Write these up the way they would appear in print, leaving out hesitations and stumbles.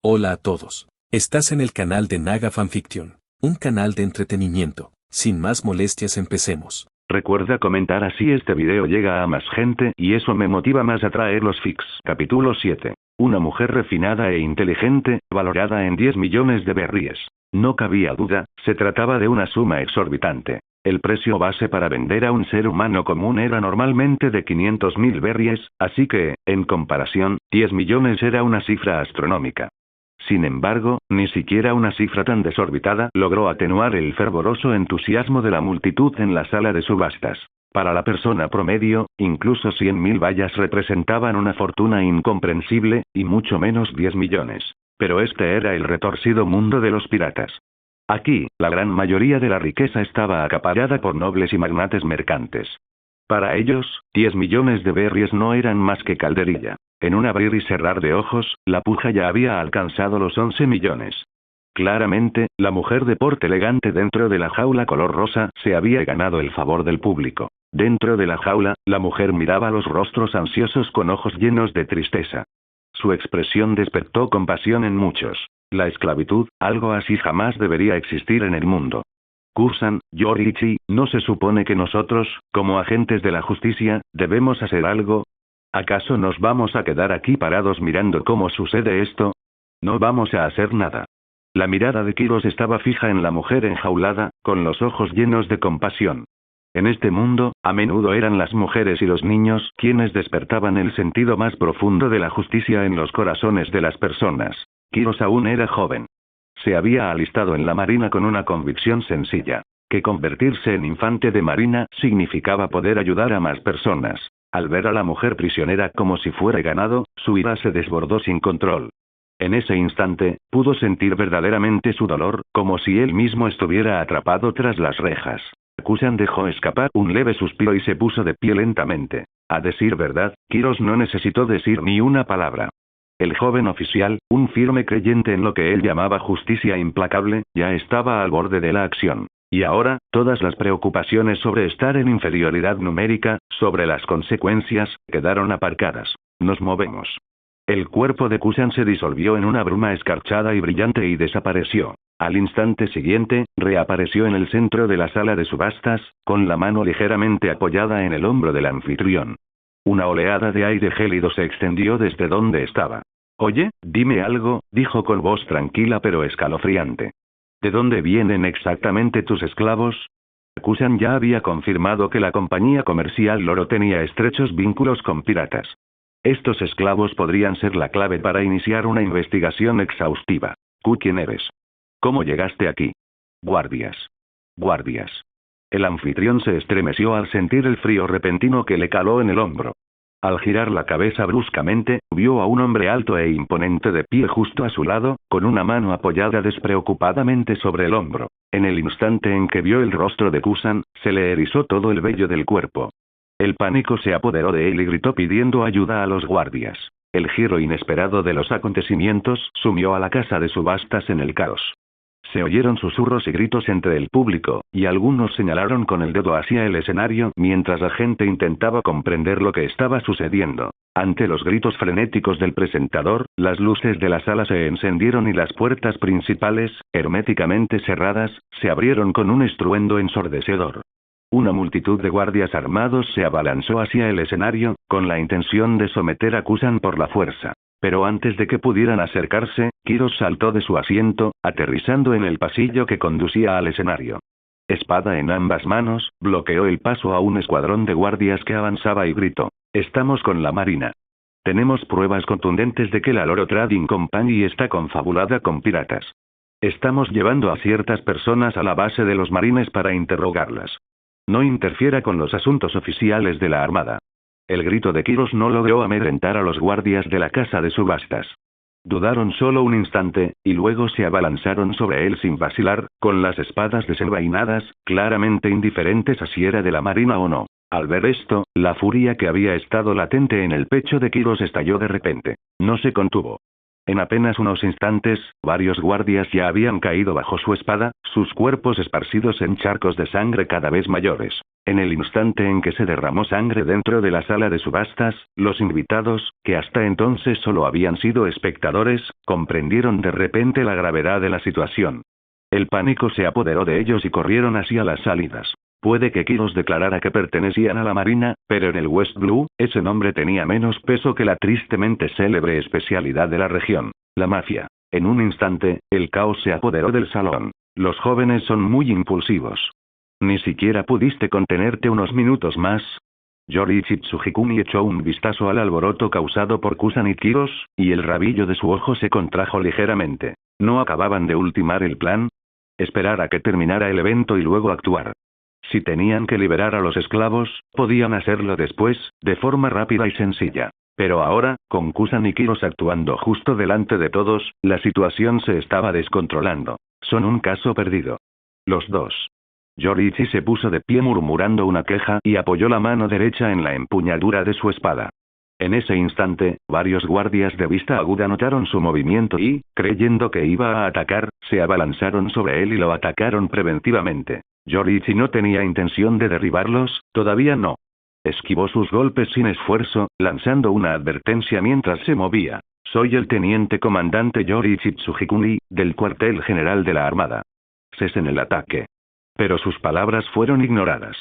Hola a todos. Estás en el canal de Naga Fanfiction, un canal de entretenimiento. Sin más molestias, empecemos. Recuerda comentar, así este video llega a más gente y eso me motiva más a traer los fics. Capítulo 7. Una mujer refinada e inteligente, valorada en 10 millones de berries. No cabía duda, se trataba de una suma exorbitante. El precio base para vender a un ser humano común era normalmente de 500.000 berries, así que, en comparación, 10 millones era una cifra astronómica. Sin embargo, ni siquiera una cifra tan desorbitada logró atenuar el fervoroso entusiasmo de la multitud en la sala de subastas. Para la persona promedio, incluso 100.000 vallas representaban una fortuna incomprensible, y mucho menos 10 millones. Pero este era el retorcido mundo de los piratas. Aquí, la gran mayoría de la riqueza estaba acaparada por nobles y magnates mercantes. Para ellos, 10 millones de berries no eran más que calderilla. En un abrir y cerrar de ojos, la puja ya había alcanzado los 11 millones. Claramente, la mujer de porte elegante dentro de la jaula color rosa se había ganado el favor del público. Dentro de la jaula, la mujer miraba los rostros ansiosos con ojos llenos de tristeza. Su expresión despertó compasión en muchos. La esclavitud, algo así jamás debería existir en el mundo. Kusan, Yoriichi, ¿no se supone que nosotros, como agentes de la justicia, debemos hacer algo? ¿Acaso nos vamos a quedar aquí parados mirando cómo sucede esto? No vamos a hacer nada. La mirada de Kiros estaba fija en la mujer enjaulada, con los ojos llenos de compasión. En este mundo, a menudo eran las mujeres y los niños quienes despertaban el sentido más profundo de la justicia en los corazones de las personas. Kiros aún era joven. Se había alistado en la marina con una convicción sencilla: que convertirse en infante de marina significaba poder ayudar a más personas. Al ver a la mujer prisionera como si fuera ganado, su ira se desbordó sin control. En ese instante, pudo sentir verdaderamente su dolor, como si él mismo estuviera atrapado tras las rejas. Kusan dejó escapar un leve suspiro y se puso de pie lentamente. A decir verdad, Kiros no necesitó decir ni una palabra. El joven oficial, un firme creyente en lo que él llamaba justicia implacable, ya estaba al borde de la acción. Y ahora, todas las preocupaciones sobre estar en inferioridad numérica, sobre las consecuencias, quedaron aparcadas. Nos movemos. El cuerpo de Kusan se disolvió en una bruma escarchada y brillante y desapareció. Al instante siguiente, reapareció en el centro de la sala de subastas, con la mano ligeramente apoyada en el hombro del anfitrión. Una oleada de aire gélido se extendió desde donde estaba. «Oye, dime algo», dijo con voz tranquila pero escalofriante. «¿De dónde vienen exactamente tus esclavos?» Kusan ya había confirmado que la compañía comercial Loro tenía estrechos vínculos con piratas. Estos esclavos podrían ser la clave para iniciar una investigación exhaustiva. ¿Quién eres? ¿Cómo llegaste aquí? Guardias. Guardias. El anfitrión se estremeció al sentir el frío repentino que le caló en el hombro. Al girar la cabeza bruscamente, vio a un hombre alto e imponente de pie justo a su lado, con una mano apoyada despreocupadamente sobre el hombro. En el instante en que vio el rostro de Kusan, se le erizó todo el vello del cuerpo. El pánico se apoderó de él y gritó pidiendo ayuda a los guardias. El giro inesperado de los acontecimientos sumió a la casa de subastas en el caos. Se oyeron susurros y gritos entre el público, y algunos señalaron con el dedo hacia el escenario mientras la gente intentaba comprender lo que estaba sucediendo. Ante los gritos frenéticos del presentador, las luces de la sala se encendieron y las puertas principales, herméticamente cerradas, se abrieron con un estruendo ensordecedor. Una multitud de guardias armados se abalanzó hacia el escenario, con la intención de someter a Kusan por la fuerza. Pero antes de que pudieran acercarse, Kiros saltó de su asiento, aterrizando en el pasillo que conducía al escenario. Espada en ambas manos, bloqueó el paso a un escuadrón de guardias que avanzaba y gritó: «Estamos con la marina. Tenemos pruebas contundentes de que la Loro Trading Company está confabulada con piratas. Estamos llevando a ciertas personas a la base de los marines para interrogarlas. No interfiera con los asuntos oficiales de la armada». El grito de Kiros no logró amedrentar a los guardias de la casa de subastas. Dudaron solo un instante, y luego se abalanzaron sobre él sin vacilar, con las espadas desenvainadas, claramente indiferentes a si era de la marina o no. Al ver esto, la furia que había estado latente en el pecho de Kiros estalló de repente. No se contuvo. En apenas unos instantes, varios guardias ya habían caído bajo su espada, sus cuerpos esparcidos en charcos de sangre cada vez mayores. En el instante en que se derramó sangre dentro de la sala de subastas, los invitados, que hasta entonces solo habían sido espectadores, comprendieron de repente la gravedad de la situación. El pánico se apoderó de ellos y corrieron hacia las salidas. Puede que Kiros declarara que pertenecían a la Marina, pero en el West Blue, ese nombre tenía menos peso que la tristemente célebre especialidad de la región, la mafia. En un instante, el caos se apoderó del salón. Los jóvenes son muy impulsivos. ¿Ni siquiera pudiste contenerte unos minutos más? Yoriichi Tsujikuni echó un vistazo al alboroto causado por Kusan y Kiros, y el rabillo de su ojo se contrajo ligeramente. ¿No acababan de ultimar el plan? Esperar a que terminara el evento y luego actuar. Si tenían que liberar a los esclavos, podían hacerlo después, de forma rápida y sencilla. Pero ahora, con Kusan y Kiros actuando justo delante de todos, la situación se estaba descontrolando. Son un caso perdido. Los dos. Yoriichi se puso de pie murmurando una queja y apoyó la mano derecha en la empuñadura de su espada. En ese instante, varios guardias de vista aguda notaron su movimiento y, creyendo que iba a atacar, se abalanzaron sobre él y lo atacaron preventivamente. Yoriichi no tenía intención de derribarlos, todavía no. Esquivó sus golpes sin esfuerzo, lanzando una advertencia mientras se movía. Soy el teniente comandante Yoriichi Tsujikuni, del cuartel general de la Armada. Cesen el ataque. Pero sus palabras fueron ignoradas.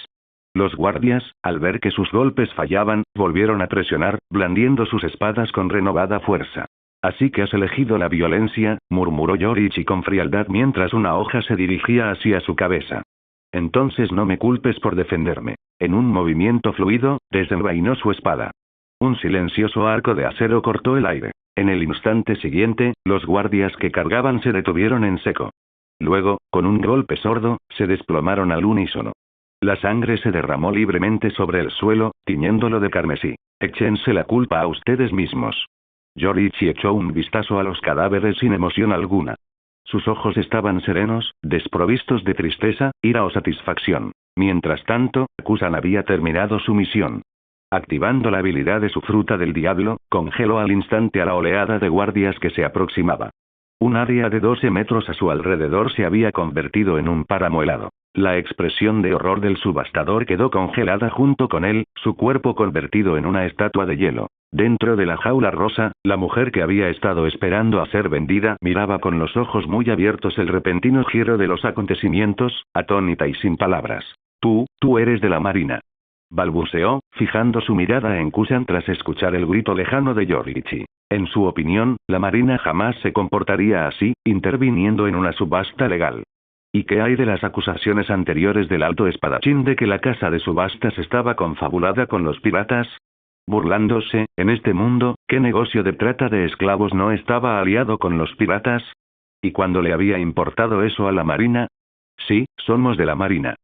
Los guardias, al ver que sus golpes fallaban, volvieron a presionar, blandiendo sus espadas con renovada fuerza. Así que has elegido la violencia, murmuró Yoriichi con frialdad mientras una hoja se dirigía hacia su cabeza. Entonces no me culpes por defenderme. En un movimiento fluido, desenvainó su espada. Un silencioso arco de acero cortó el aire. En el instante siguiente, los guardias que cargaban se detuvieron en seco. Luego, con un golpe sordo, se desplomaron al unísono. La sangre se derramó libremente sobre el suelo, tiñéndolo de carmesí. Échense la culpa a ustedes mismos. Yoriichi echó un vistazo a los cadáveres sin emoción alguna. Sus ojos estaban serenos, desprovistos de tristeza, ira o satisfacción. Mientras tanto, Kusan había terminado su misión. Activando la habilidad de su fruta del diablo, congeló al instante a la oleada de guardias que se aproximaba. Un área de 12 metros a su alrededor se había convertido en un páramo helado. La expresión de horror del subastador quedó congelada junto con él, su cuerpo convertido en una estatua de hielo. Dentro de la jaula rosa, la mujer que había estado esperando a ser vendida miraba con los ojos muy abiertos el repentino giro de los acontecimientos, atónita y sin palabras. Tú eres de la Marina. Balbuceó, fijando su mirada en Kusan tras escuchar el grito lejano de Yoriichi. En su opinión, la Marina jamás se comportaría así, interviniendo en una subasta legal. ¿Y qué hay de las acusaciones anteriores del alto espadachín de que la casa de subastas estaba confabulada con los piratas? Burlándose, en este mundo, ¿qué negocio de trata de esclavos no estaba aliado con los piratas? ¿Y cuándo le había importado eso a la Marina? Sí, somos de la Marina.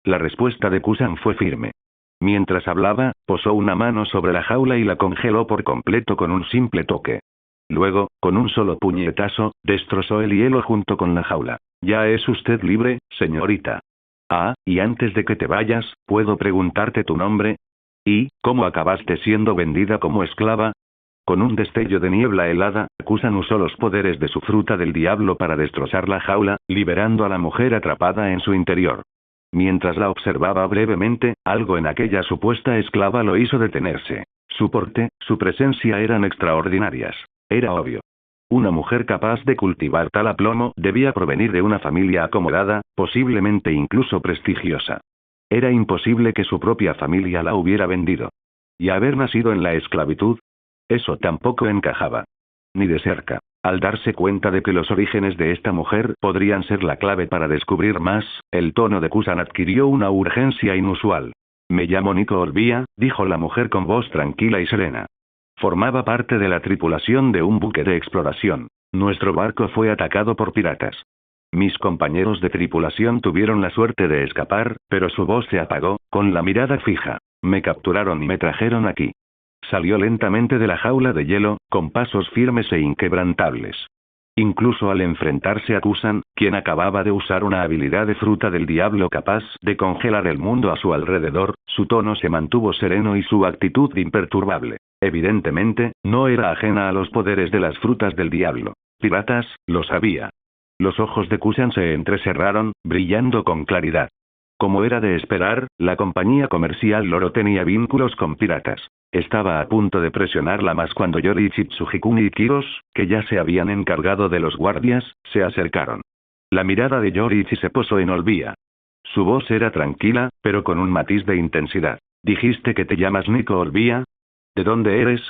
La respuesta de Kusan fue firme. Mientras hablaba, posó una mano sobre la jaula y la congeló por completo con un simple toque. Luego, con un solo puñetazo, destrozó el hielo junto con la jaula. Ya es usted libre, señorita. Ah, y antes de que te vayas, ¿puedo preguntarte tu nombre? ¿Y cómo acabaste siendo vendida como esclava? Con un destello de niebla helada, Kusan usó los poderes de su fruta del diablo para destrozar la jaula, liberando a la mujer atrapada en su interior. Mientras la observaba brevemente, algo en aquella supuesta esclava lo hizo detenerse. Su porte, su presencia eran extraordinarias. Era obvio. Una mujer capaz de cultivar tal aplomo debía provenir de una familia acomodada, posiblemente incluso prestigiosa. Era imposible que su propia familia la hubiera vendido. ¿Y haber nacido en la esclavitud? Eso tampoco encajaba. Ni de cerca. Al darse cuenta de que los orígenes de esta mujer podrían ser la clave para descubrir más, el tono de Kusan adquirió una urgencia inusual. Me llamo Nico Olvia, dijo la mujer con voz tranquila y serena. Formaba parte de la tripulación de un buque de exploración. Nuestro barco fue atacado por piratas. Mis compañeros de tripulación tuvieron la suerte de escapar, pero su voz se apagó, con la mirada fija. Me capturaron y me trajeron aquí. Salió lentamente de la jaula de hielo, con pasos firmes e inquebrantables. Incluso al enfrentarse a Kusan, quien acababa de usar una habilidad de fruta del diablo capaz de congelar el mundo a su alrededor, su tono se mantuvo sereno y su actitud imperturbable. Evidentemente, no era ajena a los poderes de las frutas del diablo. Piratas, lo sabía. Los ojos de Kusan se entrecerraron, brillando con claridad. Como era de esperar, la compañía comercial Loro tenía vínculos con piratas. Estaba a punto de presionarla más cuando Yoriichi, Tsujikuni y Kiros, que ya se habían encargado de los guardias, se acercaron. La mirada de Yoriichi se posó en Olvia. Su voz era tranquila, pero con un matiz de intensidad. ¿Dijiste que te llamas Nico Olvia? ¿De dónde eres?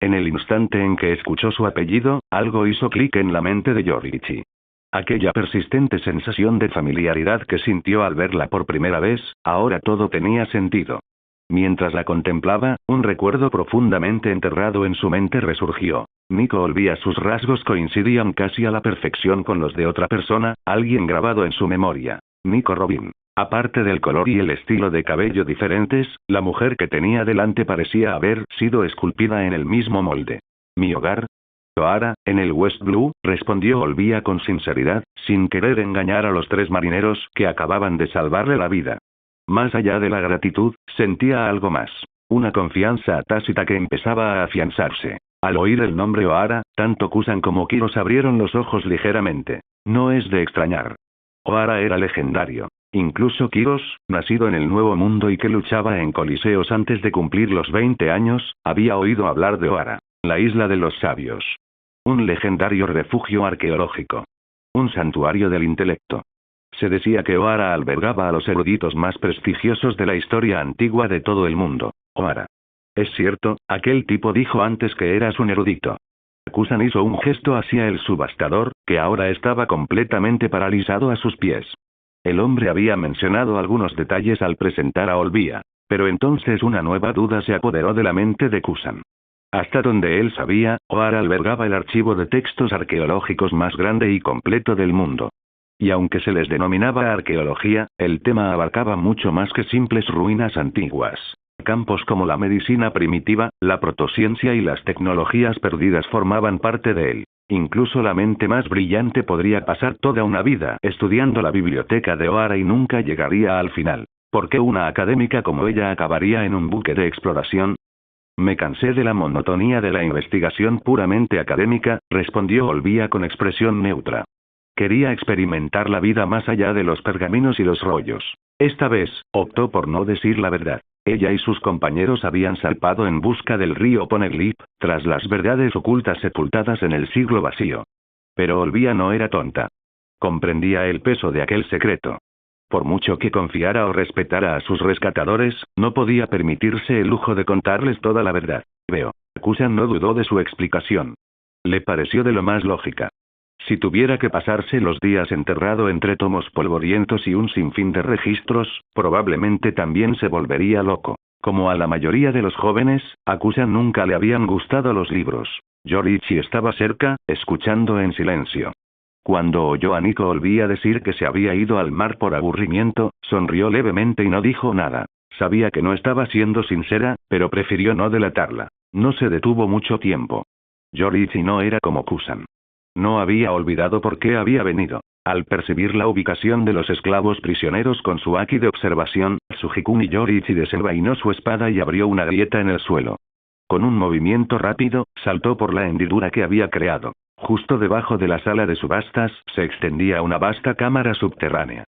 En el instante en que escuchó su apellido, algo hizo clic en la mente de Yoriichi. Aquella persistente sensación de familiaridad que sintió al verla por primera vez, ahora todo tenía sentido. Mientras la contemplaba, un recuerdo profundamente enterrado en su mente resurgió. Nico Olvia, sus rasgos coincidían casi a la perfección con los de otra persona, alguien grabado en su memoria. Nico Robin. Aparte del color y el estilo de cabello diferentes, la mujer que tenía delante parecía haber sido esculpida en el mismo molde. ¿Mi hogar? Ohara, en el West Blue, respondió Olvia con sinceridad, sin querer engañar a los 3 marineros que acababan de salvarle la vida. Más allá de la gratitud, sentía algo más. Una confianza tácita que empezaba a afianzarse. Al oír el nombre Ohara, tanto Kusan como Kiros abrieron los ojos ligeramente. No es de extrañar. Ohara era legendario. Incluso Kiros, nacido en el Nuevo Mundo y que luchaba en coliseos antes de cumplir los 20 años, había oído hablar de Ohara. La isla de los sabios. Un legendario refugio arqueológico. Un santuario del intelecto. Se decía que Ohara albergaba a los eruditos más prestigiosos de la historia antigua de todo el mundo. Ohara. Es cierto, aquel tipo dijo antes que eras un erudito. Kusan hizo un gesto hacia el subastador, que ahora estaba completamente paralizado a sus pies. El hombre había mencionado algunos detalles al presentar a Olvia, pero entonces una nueva duda se apoderó de la mente de Kusan. Hasta donde él sabía, Ohara albergaba el archivo de textos arqueológicos más grande y completo del mundo. Y aunque se les denominaba arqueología, el tema abarcaba mucho más que simples ruinas antiguas. Campos como la medicina primitiva, la protociencia y las tecnologías perdidas formaban parte de él. Incluso la mente más brillante podría pasar toda una vida estudiando la biblioteca de Ohara y nunca llegaría al final. ¿Por qué una académica como ella acabaría en un buque de exploración? Me cansé de la monotonía de la investigación puramente académica, respondió Olvia con expresión neutra. Quería experimentar la vida más allá de los pergaminos y los rollos. Esta vez, optó por no decir la verdad. Ella y sus compañeros habían salpado en busca del río Poneglyph, tras las verdades ocultas sepultadas en el siglo vacío. Pero Olvia no era tonta. Comprendía el peso de aquel secreto. Por mucho que confiara o respetara a sus rescatadores, no podía permitirse el lujo de contarles toda la verdad. Veo. Kusan no dudó de su explicación. Le pareció de lo más lógica. Si tuviera que pasarse los días enterrado entre tomos polvorientos y un sinfín de registros, probablemente también se volvería loco. Como a la mayoría de los jóvenes, a Kusan nunca le habían gustado los libros. Yoriichi estaba cerca, escuchando en silencio. Cuando oyó a Nico Olvia decir que se había ido al mar por aburrimiento, sonrió levemente y no dijo nada. Sabía que no estaba siendo sincera, pero prefirió no delatarla. No se detuvo mucho tiempo. Yoriichi no era como Kusan. No había olvidado por qué había venido. Al percibir la ubicación de los esclavos prisioneros con su haki de observación, Tsujikuni Yoriichi desenvainó su espada y abrió una grieta en el suelo. Con un movimiento rápido, saltó por la hendidura que había creado. Justo debajo de la sala de subastas, se extendía una vasta cámara subterránea.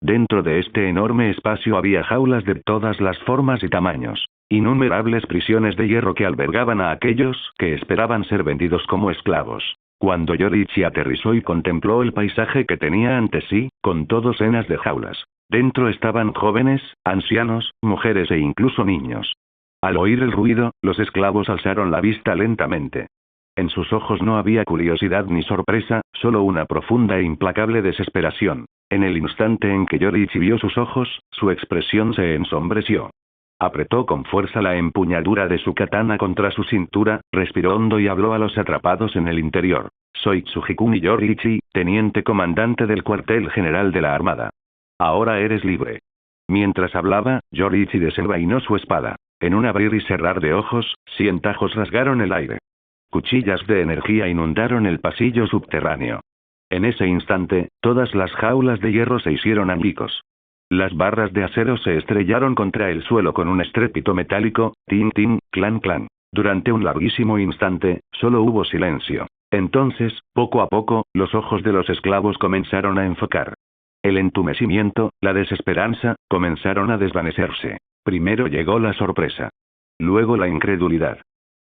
Dentro de este enorme espacio había jaulas de todas las formas y tamaños. Innumerables prisiones de hierro que albergaban a aquellos que esperaban ser vendidos como esclavos. Cuando Yoriichi aterrizó y contempló el paisaje que tenía ante sí, contó docenas de jaulas. Dentro estaban jóvenes, ancianos, mujeres e incluso niños. Al oír el ruido, los esclavos alzaron la vista lentamente. En sus ojos no había curiosidad ni sorpresa, solo una profunda e implacable desesperación. En el instante en que Yoriichi vio sus ojos, su expresión se ensombreció. Apretó con fuerza la empuñadura de su katana contra su cintura, respiró hondo y habló a los atrapados en el interior. Soy Tsujikuni Yoriichi, teniente comandante del cuartel general de la Armada. Ahora eres libre. Mientras hablaba, Yoriichi desenvainó su espada. En un abrir y cerrar de ojos, 100 tajos rasgaron el aire. Cuchillas de energía inundaron el pasillo subterráneo. En ese instante, todas las jaulas de hierro se hicieron añicos. Las barras de acero se estrellaron contra el suelo con un estrépito metálico, tin tin, clan clan. Durante un larguísimo instante, solo hubo silencio. Entonces, poco a poco, los ojos de los esclavos comenzaron a enfocar. El entumecimiento, la desesperanza, comenzaron a desvanecerse. Primero llegó la sorpresa. Luego la incredulidad.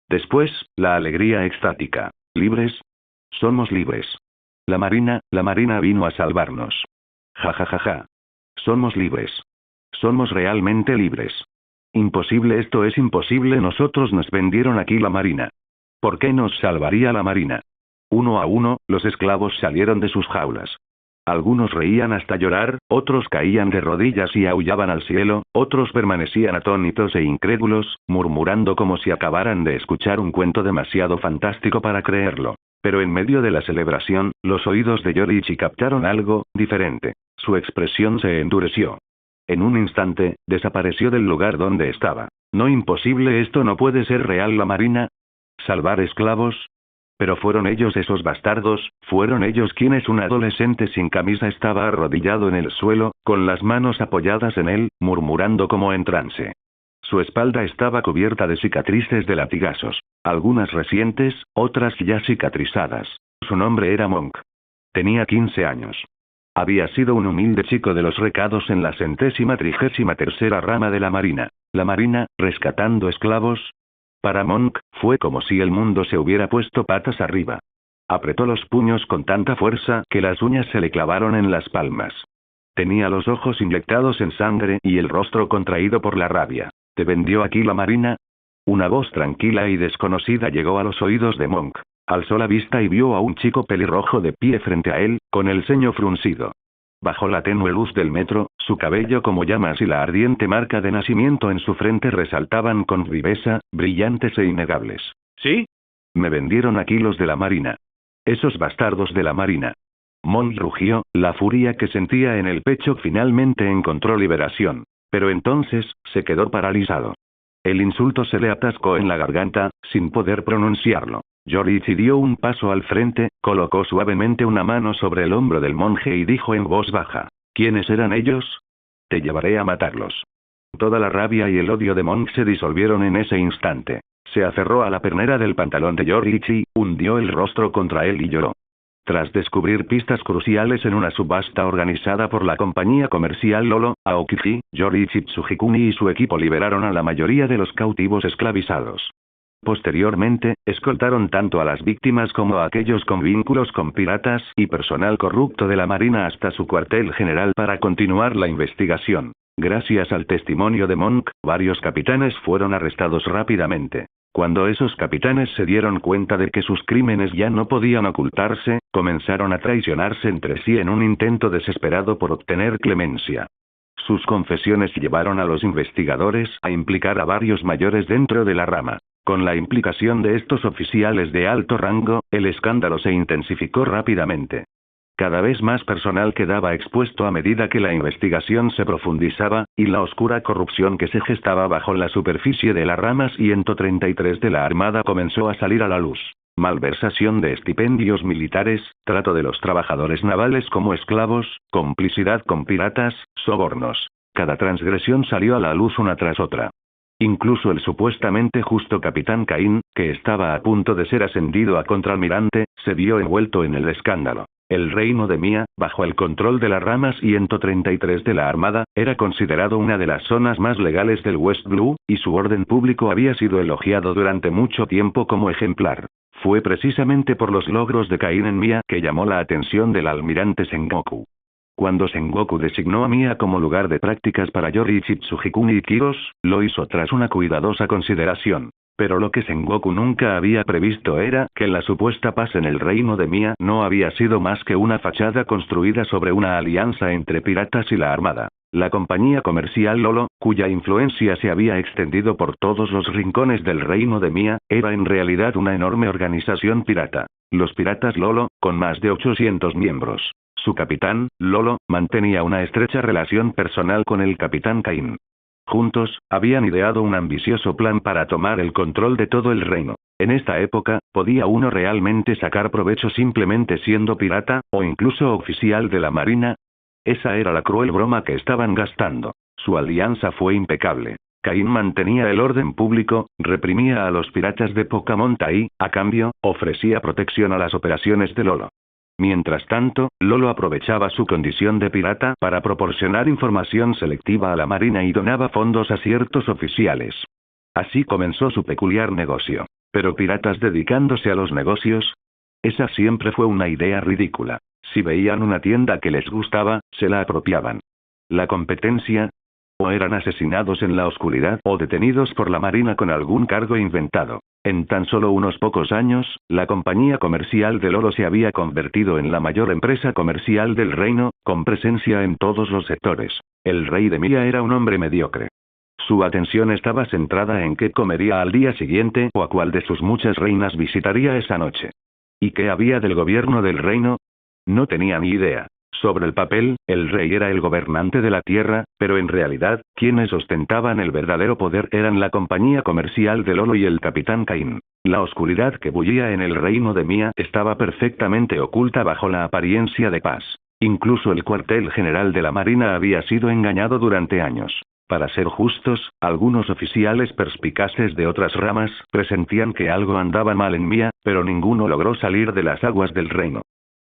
Después, la alegría extática. ¿Libres? Somos libres. La Marina vino a salvarnos. Ja ja ja ja. Somos libres. Somos realmente libres. Imposible, esto es imposible, nosotros nos vendieron aquí la Marina. ¿Por qué nos salvaría la Marina? Uno a uno, los esclavos salieron de sus jaulas. Algunos reían hasta llorar, otros caían de rodillas y aullaban al cielo, otros permanecían atónitos e incrédulos, murmurando como si acabaran de escuchar un cuento demasiado fantástico para creerlo. Pero en medio de la celebración, los oídos de Yoriichi captaron algo diferente. Su expresión se endureció. En un instante, desapareció del lugar donde estaba. No, imposible, esto no puede ser real. ¿La Marina? ¿Salvar esclavos? Pero fueron ellos esos bastardos, fueron ellos quienes. Un adolescente sin camisa estaba arrodillado en el suelo, con las manos apoyadas en él, murmurando como en trance. Su espalda estaba cubierta de cicatrices de latigazos, algunas recientes, otras ya cicatrizadas. Su nombre era Monk. Tenía 15 años. Había sido un humilde chico de los recados en la 133ª rama de la Marina. La Marina, rescatando esclavos. Para Monk, fue como si el mundo se hubiera puesto patas arriba. Apretó los puños con tanta fuerza que las uñas se le clavaron en las palmas. Tenía los ojos inyectados en sangre y el rostro contraído por la rabia. ¿Te vendió aquí la Marina? Una voz tranquila y desconocida llegó a los oídos de Monk. Alzó la vista y vio a un chico pelirrojo de pie frente a él, con el ceño fruncido. Bajo la tenue luz del metro, su cabello como llamas y la ardiente marca de nacimiento en su frente resaltaban con viveza, brillantes e innegables. ¿Sí? Me vendieron aquí los de la Marina. Esos bastardos de la Marina. Monk rugió, la furia que sentía en el pecho finalmente encontró liberación. Pero entonces, se quedó paralizado. El insulto se le atascó en la garganta, sin poder pronunciarlo. Yoriichi dio un paso al frente, colocó suavemente una mano sobre el hombro del monje y dijo en voz baja: ¿Quiénes eran ellos? Te llevaré a matarlos. Toda la rabia y el odio de Monk se disolvieron en ese instante. Se aferró a la pernera del pantalón de Yoriichi, hundió el rostro contra él y lloró. Tras descubrir pistas cruciales en una subasta organizada por la compañía comercial Lolo, Aokiji, Yoriichi Tsujikuni y su equipo liberaron a la mayoría de los cautivos esclavizados. Posteriormente, escoltaron tanto a las víctimas como a aquellos con vínculos con piratas y personal corrupto de la Marina hasta su cuartel general para continuar la investigación. Gracias al testimonio de Monk, varios capitanes fueron arrestados rápidamente. Cuando esos capitanes se dieron cuenta de que sus crímenes ya no podían ocultarse, comenzaron a traicionarse entre sí en un intento desesperado por obtener clemencia. Sus confesiones llevaron a los investigadores a implicar a varios mayores dentro de la rama. Con la implicación de estos oficiales de alto rango, el escándalo se intensificó rápidamente. Cada vez más personal quedaba expuesto a medida que la investigación se profundizaba, y la oscura corrupción que se gestaba bajo la superficie de la rama 133 de la Armada comenzó a salir a la luz. Malversación de estipendios militares, trato de los trabajadores navales como esclavos, complicidad con piratas, sobornos. Cada transgresión salió a la luz una tras otra. Incluso el supuestamente justo capitán Cain, que estaba a punto de ser ascendido a contraalmirante, se vio envuelto en el escándalo. El reino de Mia, bajo el control de la rama 133 de la Armada, era considerado una de las zonas más legales del West Blue, y su orden público había sido elogiado durante mucho tiempo como ejemplar. Fue precisamente por los logros de Cain en Mia que llamó la atención del almirante Sengoku. Cuando Sengoku designó a Mia como lugar de prácticas para Yoriichi Tsujikuni y Kiros, lo hizo tras una cuidadosa consideración. Pero lo que Sengoku nunca había previsto era que la supuesta paz en el reino de Mia no había sido más que una fachada construida sobre una alianza entre piratas y la Armada. La compañía comercial Lolo, cuya influencia se había extendido por todos los rincones del reino de Mia, era en realidad una enorme organización pirata. Los piratas Lolo, con más de 800 miembros. Su capitán, Lolo, mantenía una estrecha relación personal con el capitán Cain. Juntos, habían ideado un ambicioso plan para tomar el control de todo el reino. En esta época, ¿podía uno realmente sacar provecho simplemente siendo pirata, o incluso oficial de la Marina? Esa era la cruel broma que estaban gastando. Su alianza fue impecable. Cain mantenía el orden público, reprimía a los piratas de poca monta y, a cambio, ofrecía protección a las operaciones de Lolo. Mientras tanto, Lolo aprovechaba su condición de pirata para proporcionar información selectiva a la Marina y donaba fondos a ciertos oficiales. Así comenzó su peculiar negocio. ¿Pero piratas dedicándose a los negocios? Esa siempre fue una idea ridícula. Si veían una tienda que les gustaba, se la apropiaban. ¿La competencia? O eran asesinados en la oscuridad o detenidos por la Marina con algún cargo inventado. En tan solo unos pocos años, la compañía comercial de Lolo se había convertido en la mayor empresa comercial del reino, con presencia en todos los sectores. El rey de Mía era un hombre mediocre. Su atención estaba centrada en qué comería al día siguiente o a cuál de sus muchas reinas visitaría esa noche. ¿Y qué había del gobierno del reino? No tenía ni idea. Sobre el papel, el rey era el gobernante de la tierra, pero en realidad, quienes ostentaban el verdadero poder eran la compañía comercial de Lolo y el capitán Caín. La oscuridad que bullía en el reino de Mía estaba perfectamente oculta bajo la apariencia de paz. Incluso el cuartel general de la Marina había sido engañado durante años. Para ser justos, algunos oficiales perspicaces de otras ramas presentían que algo andaba mal en Mía, pero ninguno logró salir de las aguas del reino.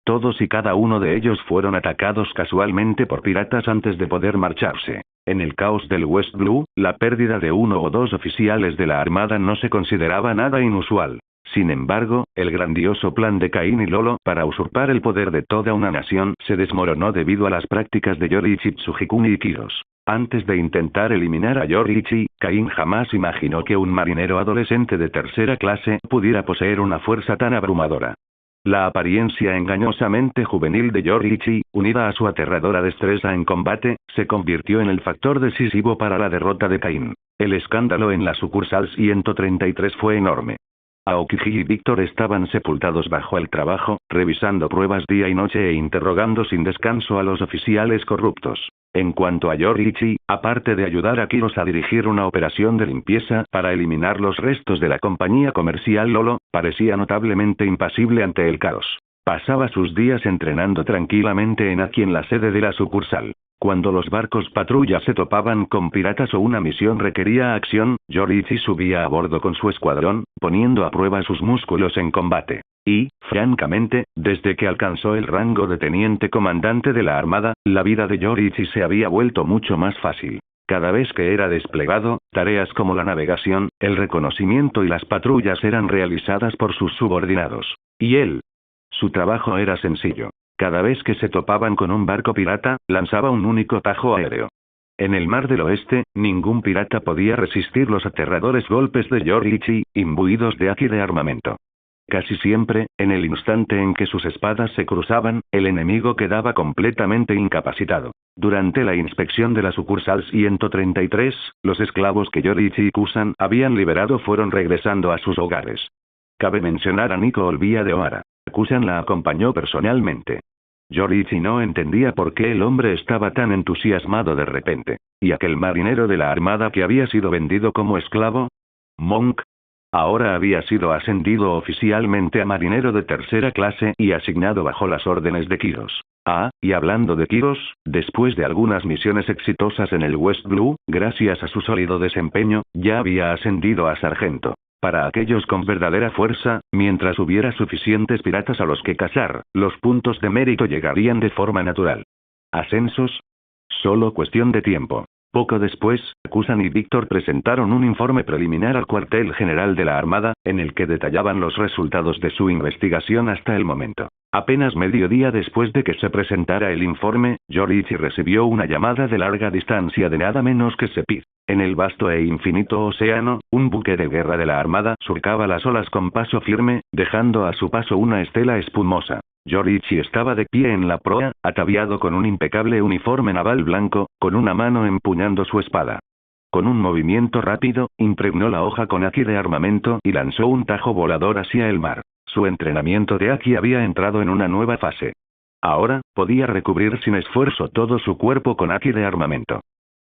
Todos y cada uno de ellos fueron atacados casualmente por piratas antes de poder marcharse. En el caos del West Blue, la pérdida de uno o dos oficiales de la armada no se consideraba nada inusual. Sin embargo, el grandioso plan de Caín y Lolo para usurpar el poder de toda una nación se desmoronó debido a las prácticas de Yoriichi Tsujikuni y Kiros. Antes de intentar eliminar a Yoriichi, Caín jamás imaginó que un marinero adolescente de tercera clase pudiera poseer una fuerza tan abrumadora. La apariencia engañosamente juvenil de Yoriichi, unida a su aterradora destreza en combate, se convirtió en el factor decisivo para la derrota de Caín. El escándalo en la sucursal 133 fue enorme. Aokiji y Víctor estaban sepultados bajo el trabajo, revisando pruebas día y noche e interrogando sin descanso a los oficiales corruptos. En cuanto a Yoriichi, aparte de ayudar a Kiros a dirigir una operación de limpieza para eliminar los restos de la compañía comercial Lolo, parecía notablemente impasible ante el caos. Pasaba sus días entrenando tranquilamente en Aki en la sede de la sucursal. Cuando los barcos patrulla se topaban con piratas o una misión requería acción, Yoriichi subía a bordo con su escuadrón, poniendo a prueba sus músculos en combate. Y, francamente, desde que alcanzó el rango de teniente comandante de la armada, la vida de Yoriichi se había vuelto mucho más fácil. Cada vez que era desplegado, tareas como la navegación, el reconocimiento y las patrullas eran realizadas por sus subordinados. Y él. Su trabajo era sencillo. Cada vez que se topaban con un barco pirata, lanzaba un único tajo aéreo. En el mar del oeste, ningún pirata podía resistir los aterradores golpes de Yoriichi, imbuidos de haki de armamento. Casi siempre, en el instante en que sus espadas se cruzaban, el enemigo quedaba completamente incapacitado. Durante la inspección de la sucursal 133, los esclavos que Yoriichi y Kusan habían liberado fueron regresando a sus hogares. Cabe mencionar a Nico Olvia de Ohara. Kusan la acompañó personalmente. Yoriichi no entendía por qué el hombre estaba tan entusiasmado de repente. ¿Y aquel marinero de la armada que había sido vendido como esclavo? Monk. Ahora había sido ascendido oficialmente a marinero de tercera clase y asignado bajo las órdenes de Kiros. Y hablando de Kiros, después de algunas misiones exitosas en el West Blue, gracias a su sólido desempeño, ya había ascendido a sargento. Para aquellos con verdadera fuerza, mientras hubiera suficientes piratas a los que cazar, los puntos de mérito llegarían de forma natural. ¿Ascensos? Solo cuestión de tiempo. Poco después, Kusan y Víctor presentaron un informe preliminar al cuartel general de la Armada, en el que detallaban los resultados de su investigación hasta el momento. Apenas medio día después de que se presentara el informe, Yoriichi recibió una llamada de larga distancia de nada menos que Sepid. En el vasto e infinito océano, un buque de guerra de la Armada surcaba las olas con paso firme, dejando a su paso una estela espumosa. Yoriichi estaba de pie en la proa, ataviado con un impecable uniforme naval blanco, con una mano empuñando su espada. Con un movimiento rápido, impregnó la hoja con haki de armamento y lanzó un tajo volador hacia el mar. Su entrenamiento de haki había entrado en una nueva fase. Ahora, podía recubrir sin esfuerzo todo su cuerpo con haki de armamento.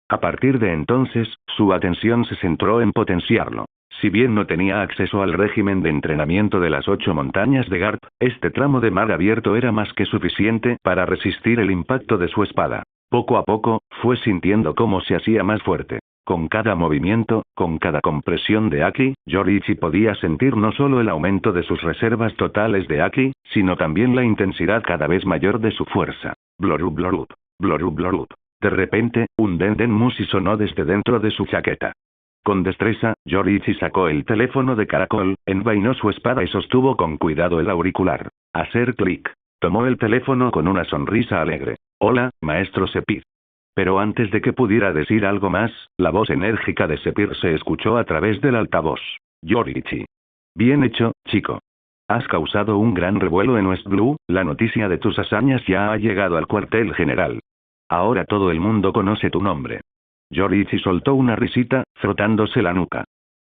A partir de entonces, su atención se centró en potenciarlo. Si bien no tenía acceso al régimen de entrenamiento de las 8 montañas de Garp, este tramo de mar abierto era más que suficiente para resistir el impacto de su espada. Poco a poco, fue sintiendo cómo se hacía más fuerte. Con cada movimiento, con cada compresión de Aki, Yoriichi podía sentir no solo el aumento de sus reservas totales de Aki, sino también la intensidad cada vez mayor de su fuerza. Blorup blorup, blorup blorup. De repente, un den musi sonó desde dentro de su chaqueta. Con destreza, Yoriichi sacó el teléfono de caracol, envainó su espada y sostuvo con cuidado el auricular. Hacer clic. Tomó el teléfono con una sonrisa alegre. Hola, maestro Sepir. Pero antes de que pudiera decir algo más, la voz enérgica de Sepir se escuchó a través del altavoz. Yoriichi. Bien hecho, chico. Has causado un gran revuelo en West Blue, la noticia de tus hazañas ya ha llegado al cuartel general. Ahora todo el mundo conoce tu nombre. Yoriichi soltó una risita, frotándose la nuca.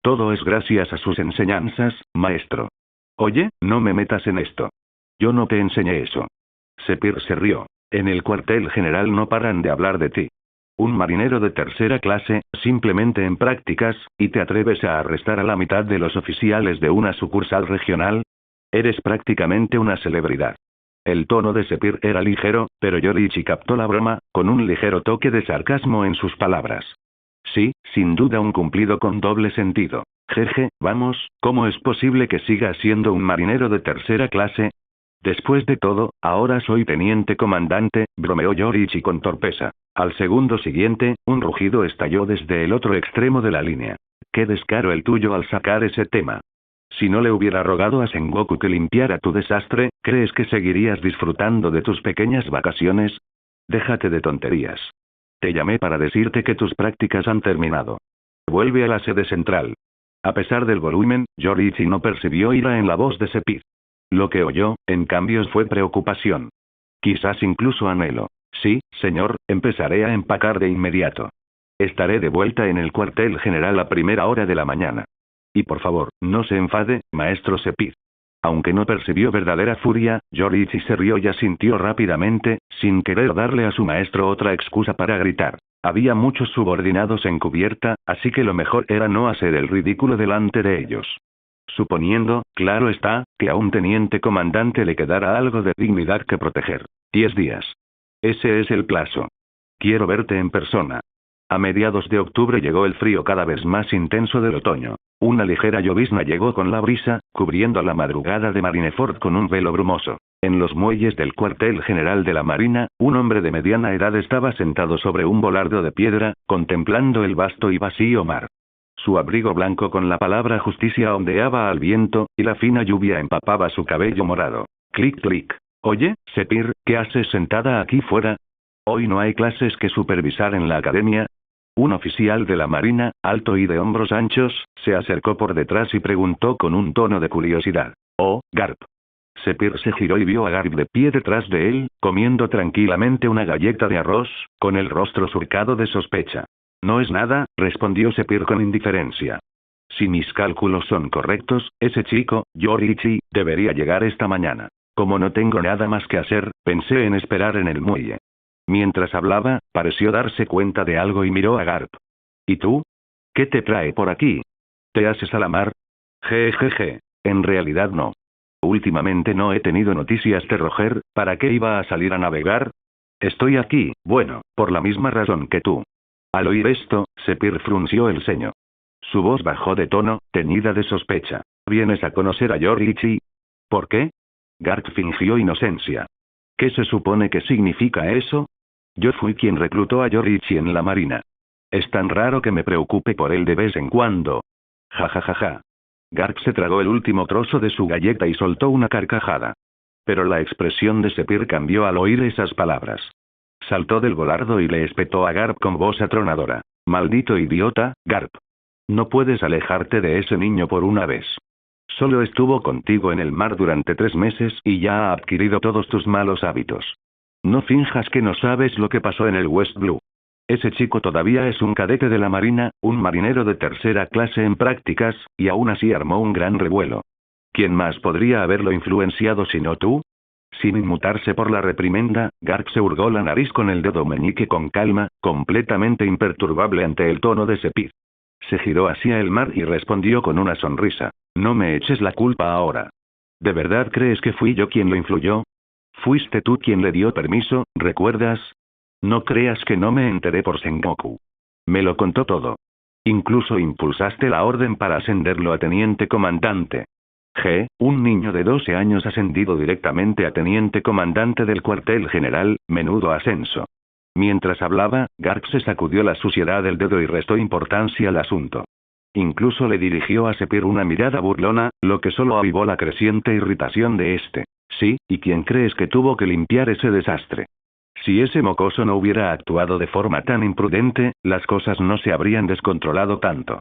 Todo es gracias a sus enseñanzas, maestro. Oye, no me metas en esto. Yo no te enseñé eso. Sepir se rió. En el cuartel general no paran de hablar de ti. Un marinero de tercera clase, simplemente en prácticas, y te atreves a arrestar a la mitad de los oficiales de una sucursal regional. Eres prácticamente una celebridad. El tono de Sepir era ligero, pero Yoriichi captó la broma, con un ligero toque de sarcasmo en sus palabras. Sí, sin duda un cumplido con doble sentido. Jeje, vamos, ¿cómo es posible que siga siendo un marinero de tercera clase? Después de todo, ahora soy teniente comandante, bromeó Yoriichi con torpeza. Al segundo siguiente, un rugido estalló desde el otro extremo de la línea. Qué descaro el tuyo al sacar ese tema. Si no le hubiera rogado a Sengoku que limpiara tu desastre, ¿crees que seguirías disfrutando de tus pequeñas vacaciones? Déjate de tonterías. Te llamé para decirte que tus prácticas han terminado. Vuelve a la sede central. A pesar del volumen, Yoriichi no percibió ira en la voz de Sepir. Lo que oyó, en cambio, fue preocupación. Quizás incluso anhelo. Sí, señor, empezaré a empacar de inmediato. Estaré de vuelta en el cuartel general a primera hora de la mañana. Y por favor, no se enfade, maestro Sepir. Aunque no percibió verdadera furia, Yoriichi se rió y asintió rápidamente, sin querer darle a su maestro otra excusa para gritar. Había muchos subordinados en cubierta, así que lo mejor era no hacer el ridículo delante de ellos. Suponiendo, claro está, que a un teniente comandante le quedara algo de dignidad que proteger. 10 días. Ese es el plazo. Quiero verte en persona. A mediados de octubre llegó el frío cada vez más intenso del otoño. Una ligera llovizna llegó con la brisa, cubriendo la madrugada de Marineford con un velo brumoso. En los muelles del cuartel general de la Marina, un hombre de mediana edad estaba sentado sobre un volardo de piedra, contemplando el vasto y vacío mar. Su abrigo blanco con la palabra justicia ondeaba al viento, y la fina lluvia empapaba su cabello morado. Clic clic. Oye, Sepir, ¿qué haces sentada aquí fuera? ¿Hoy no hay clases que supervisar en la academia? Un oficial de la Marina, alto y de hombros anchos, se acercó por detrás y preguntó con un tono de curiosidad. Oh, Garp. Sepir se giró y vio a Garp de pie detrás de él, comiendo tranquilamente una galleta de arroz, con el rostro surcado de sospecha. No es nada, respondió Sepir con indiferencia. Si mis cálculos son correctos, ese chico, Yoriichi, debería llegar esta mañana. Como no tengo nada más que hacer, pensé en esperar en el muelle. Mientras hablaba, pareció darse cuenta de algo y miró a Garp. ¿Y tú? ¿Qué te trae por aquí? ¿Te haces a la mar? Jejeje. En realidad no. Últimamente no he tenido noticias de Roger, ¿para qué iba a salir a navegar? Estoy aquí, bueno, por la misma razón que tú. Al oír esto, Sepir frunció el ceño. Su voz bajó de tono, teñida de sospecha. ¿Vienes a conocer a Yoriichi? ¿Por qué? Garp fingió inocencia. ¿Qué se supone que significa eso? Yo fui quien reclutó a Yoriichi en la Marina. Es tan raro que me preocupe por él de vez en cuando. Ja ja ja ja. Garp se tragó el último trozo de su galleta y soltó una carcajada. Pero la expresión de Sepir cambió al oír esas palabras. Saltó del volardo y le espetó a Garp con voz atronadora. Maldito idiota, Garp. No puedes alejarte de ese niño por una vez. Solo estuvo contigo en el mar durante 3 meses y ya ha adquirido todos tus malos hábitos. No finjas que no sabes lo que pasó en el West Blue. Ese chico todavía es un cadete de la Marina, un marinero de tercera clase en prácticas, y aún así armó un gran revuelo. ¿Quién más podría haberlo influenciado sino tú? Sin inmutarse por la reprimenda, Garp se hurgó la nariz con el dedo meñique con calma, completamente imperturbable ante el tono de Sepir. Se giró hacia el mar y respondió con una sonrisa. No me eches la culpa ahora. ¿De verdad crees que fui yo quien lo influyó? Fuiste tú quien le dio permiso, ¿recuerdas? No creas que no me enteré por Sengoku. Me lo contó todo. Incluso impulsaste la orden para ascenderlo a teniente comandante. Un niño de 12 años ascendido directamente a teniente comandante del cuartel general, menudo ascenso. Mientras hablaba, Garp se sacudió la suciedad del dedo y restó importancia al asunto. Incluso le dirigió a Sepir una mirada burlona, lo que solo avivó la creciente irritación de este. Sí, ¿y quién crees que tuvo que limpiar ese desastre? Si ese mocoso no hubiera actuado de forma tan imprudente, las cosas no se habrían descontrolado tanto.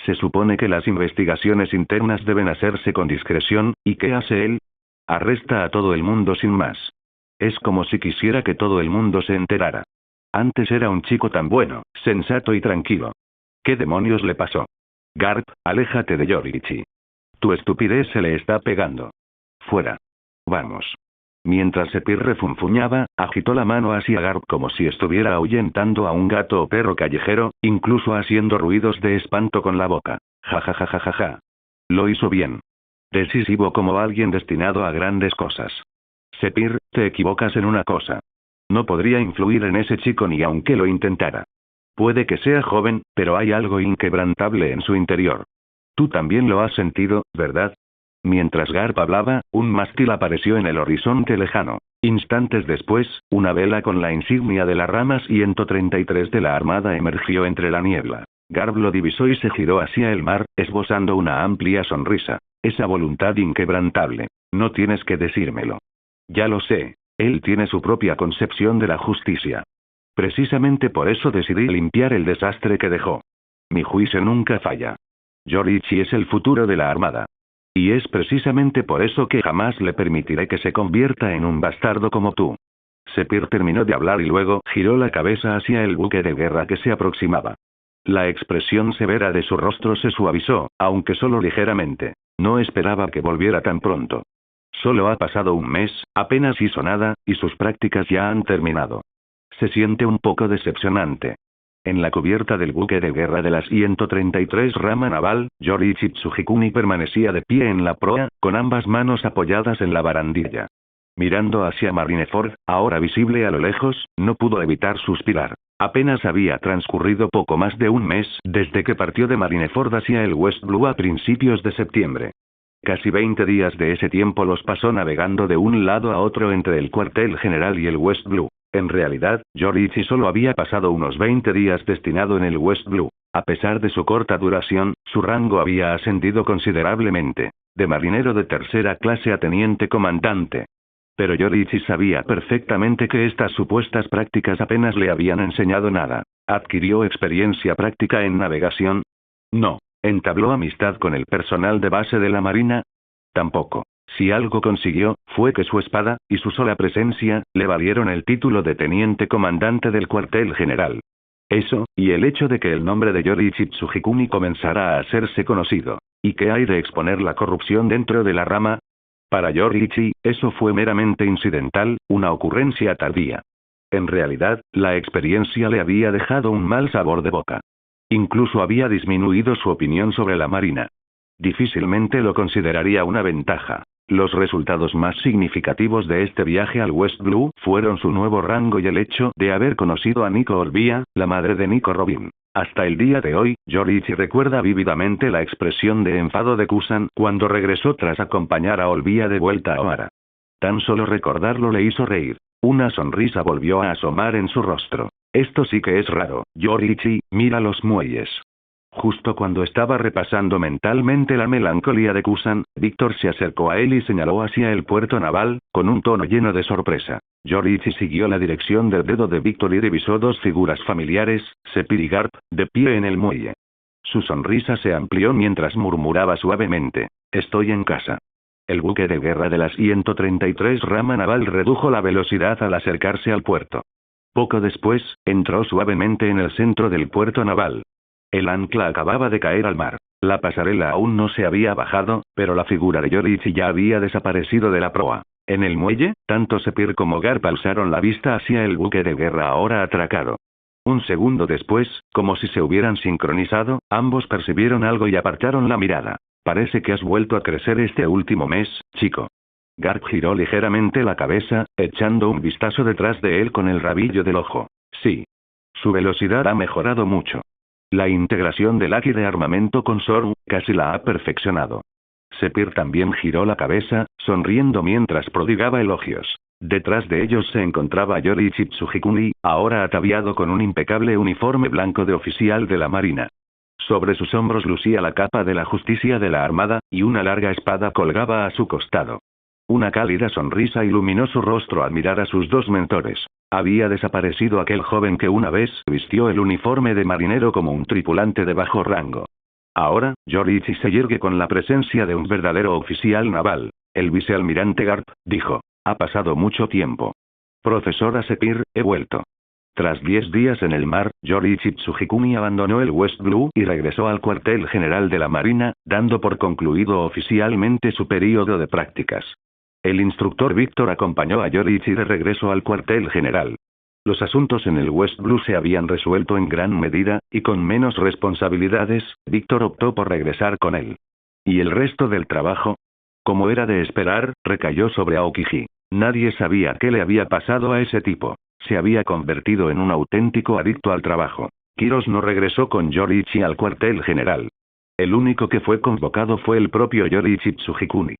Se supone que las investigaciones internas deben hacerse con discreción, ¿y qué hace él? Arresta a todo el mundo sin más. Es como si quisiera que todo el mundo se enterara. Antes era un chico tan bueno, sensato y tranquilo. ¿Qué demonios le pasó? Garp, aléjate de Yoriichi. Tu estupidez se le está pegando. Fuera. Vamos. Mientras Sepir refunfuñaba, agitó la mano hacia Garp como si estuviera ahuyentando a un gato o perro callejero, incluso haciendo ruidos de espanto con la boca. Ja ja ja ja ja ja. Lo hizo bien. Decisivo como alguien destinado a grandes cosas. Sepir, te equivocas en una cosa. No podría influir en ese chico ni aunque lo intentara. Puede que sea joven, pero hay algo inquebrantable en su interior. Tú también lo has sentido, ¿verdad? Mientras Garp hablaba, un mástil apareció en el horizonte lejano. Instantes después, una vela con la insignia de la rama 133 de la Armada emergió entre la niebla. Garp lo divisó y se giró hacia el mar, esbozando una amplia sonrisa. Esa voluntad inquebrantable. No tienes que decírmelo. Ya lo sé. Él tiene su propia concepción de la justicia. Precisamente por eso decidí limpiar el desastre que dejó. Mi juicio nunca falla. Yoriichi es el futuro de la Armada. Y es precisamente por eso que jamás le permitiré que se convierta en un bastardo como tú. Sepir terminó de hablar y luego giró la cabeza hacia el buque de guerra que se aproximaba. La expresión severa de su rostro se suavizó, aunque solo ligeramente. No esperaba que volviera tan pronto. Solo ha pasado un mes, apenas hizo nada, y sus prácticas ya han terminado. Se siente un poco decepcionante. En la cubierta del buque de guerra de la 133 rama naval, Yoriichi Tsujikuni permanecía de pie en la proa, con ambas manos apoyadas en la barandilla. Mirando hacia Marineford, ahora visible a lo lejos, no pudo evitar suspirar. Apenas había transcurrido poco más de un mes desde que partió de Marineford hacia el West Blue a principios de septiembre. Casi 20 días de ese tiempo los pasó navegando de un lado a otro entre el cuartel general y el West Blue. En realidad, Yoriichi solo había pasado unos 20 días destinado en el West Blue. A pesar de su corta duración, su rango había ascendido considerablemente. De marinero de tercera clase a teniente comandante. Pero Yoriichi sabía perfectamente que estas supuestas prácticas apenas le habían enseñado nada. ¿Adquirió experiencia práctica en navegación? No. ¿Entabló amistad con el personal de base de la Marina? Tampoco. Si algo consiguió, fue que su espada, y su sola presencia, le valieron el título de teniente comandante del cuartel general. Eso, y el hecho de que el nombre de Yoriichi Tsujikuni comenzara a hacerse conocido. ¿Y qué hay de exponer la corrupción dentro de la rama? Para Yoriichi, eso fue meramente incidental, una ocurrencia tardía. En realidad, la experiencia le había dejado un mal sabor de boca. Incluso había disminuido su opinión sobre la Marina. Difícilmente lo consideraría una ventaja. Los resultados más significativos de este viaje al West Blue fueron su nuevo rango y el hecho de haber conocido a Nico Olvia, la madre de Nico Robin. Hasta el día de hoy, Yoriichi recuerda vívidamente la expresión de enfado de Kusan cuando regresó tras acompañar a Olvia de vuelta a Ohara. Tan solo recordarlo le hizo reír. Una sonrisa volvió a asomar en su rostro. Esto sí que es raro, Yoriichi, mira los muelles. Justo cuando estaba repasando mentalmente la melancolía de Kusan, Víctor se acercó a él y señaló hacia el puerto naval, con un tono lleno de sorpresa. Yoriichi siguió la dirección del dedo de Víctor y divisó dos figuras familiares, Sepir y Garp, de pie en el muelle. Su sonrisa se amplió mientras murmuraba suavemente: «Estoy en casa». El buque de guerra de la 133 rama naval redujo la velocidad al acercarse al puerto. Poco después, entró suavemente en el centro del puerto naval. El ancla acababa de caer al mar. La pasarela aún no se había bajado, pero la figura de Yoriichi ya había desaparecido de la proa. En el muelle, tanto Sepir como Garp alzaron la vista hacia el buque de guerra ahora atracado. Un segundo después, como si se hubieran sincronizado, ambos percibieron algo y apartaron la mirada. «Parece que has vuelto a crecer este último mes, chico». Garp giró ligeramente la cabeza, echando un vistazo detrás de él con el rabillo del ojo. «Sí. Su velocidad ha mejorado mucho. La integración del Aki de armamento con Soru, casi la ha perfeccionado. Sepir también giró la cabeza, sonriendo mientras prodigaba elogios. Detrás de ellos se encontraba Yoriichi Tsujikuni, ahora ataviado con un impecable uniforme blanco de oficial de la Marina. Sobre sus hombros lucía la capa de la justicia de la Armada, y una larga espada colgaba a su costado. Una cálida sonrisa iluminó su rostro al mirar a sus dos mentores. Había desaparecido aquel joven que una vez vistió el uniforme de marinero como un tripulante de bajo rango. Ahora, Yoriichi se yergue con la presencia de un verdadero oficial naval. El vicealmirante Garp dijo: ha pasado mucho tiempo. Profesora Sepir, he vuelto. Tras 10 días en el mar, Yoriichi Tsujikuni abandonó el West Blue y regresó al cuartel general de la Marina, dando por concluido oficialmente su período de prácticas. El instructor Víctor acompañó a Yoriichi de regreso al cuartel general. Los asuntos en el West Blue se habían resuelto en gran medida, y con menos responsabilidades, Víctor optó por regresar con él. ¿Y el resto del trabajo? Como era de esperar, recayó sobre Aokiji. Nadie sabía qué le había pasado a ese tipo. Se había convertido en un auténtico adicto al trabajo. Kiros no regresó con Yoriichi al cuartel general. El único que fue convocado fue el propio Yoriichi Tsujikuni.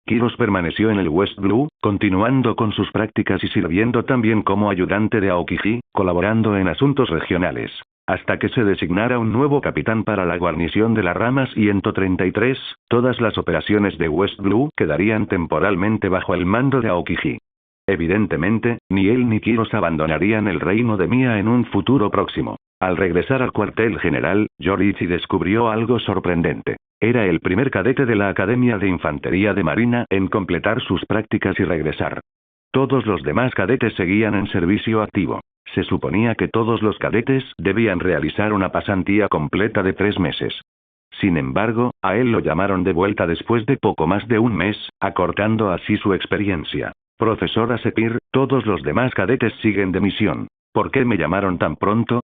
Kiros permaneció en el West Blue, continuando con sus prácticas y sirviendo también como ayudante de Aokiji, colaborando en asuntos regionales, hasta que se designara un nuevo capitán para la guarnición de la rama 133, todas las operaciones de West Blue quedarían temporalmente bajo el mando de Aokiji. Evidentemente, ni él ni Kiros abandonarían el reino de Mia en un futuro próximo. Al regresar al cuartel general, Yoriichi descubrió algo sorprendente. Era el primer cadete de la Academia de Infantería de Marina en completar sus prácticas y regresar. Todos los demás cadetes seguían en servicio activo. Se suponía que todos los cadetes debían realizar una pasantía completa de 3 meses. Sin embargo, a él lo llamaron de vuelta después de poco más de un mes, acortando así su experiencia. Profesora Sepir, todos los demás cadetes siguen de misión. ¿Por qué me llamaron tan pronto?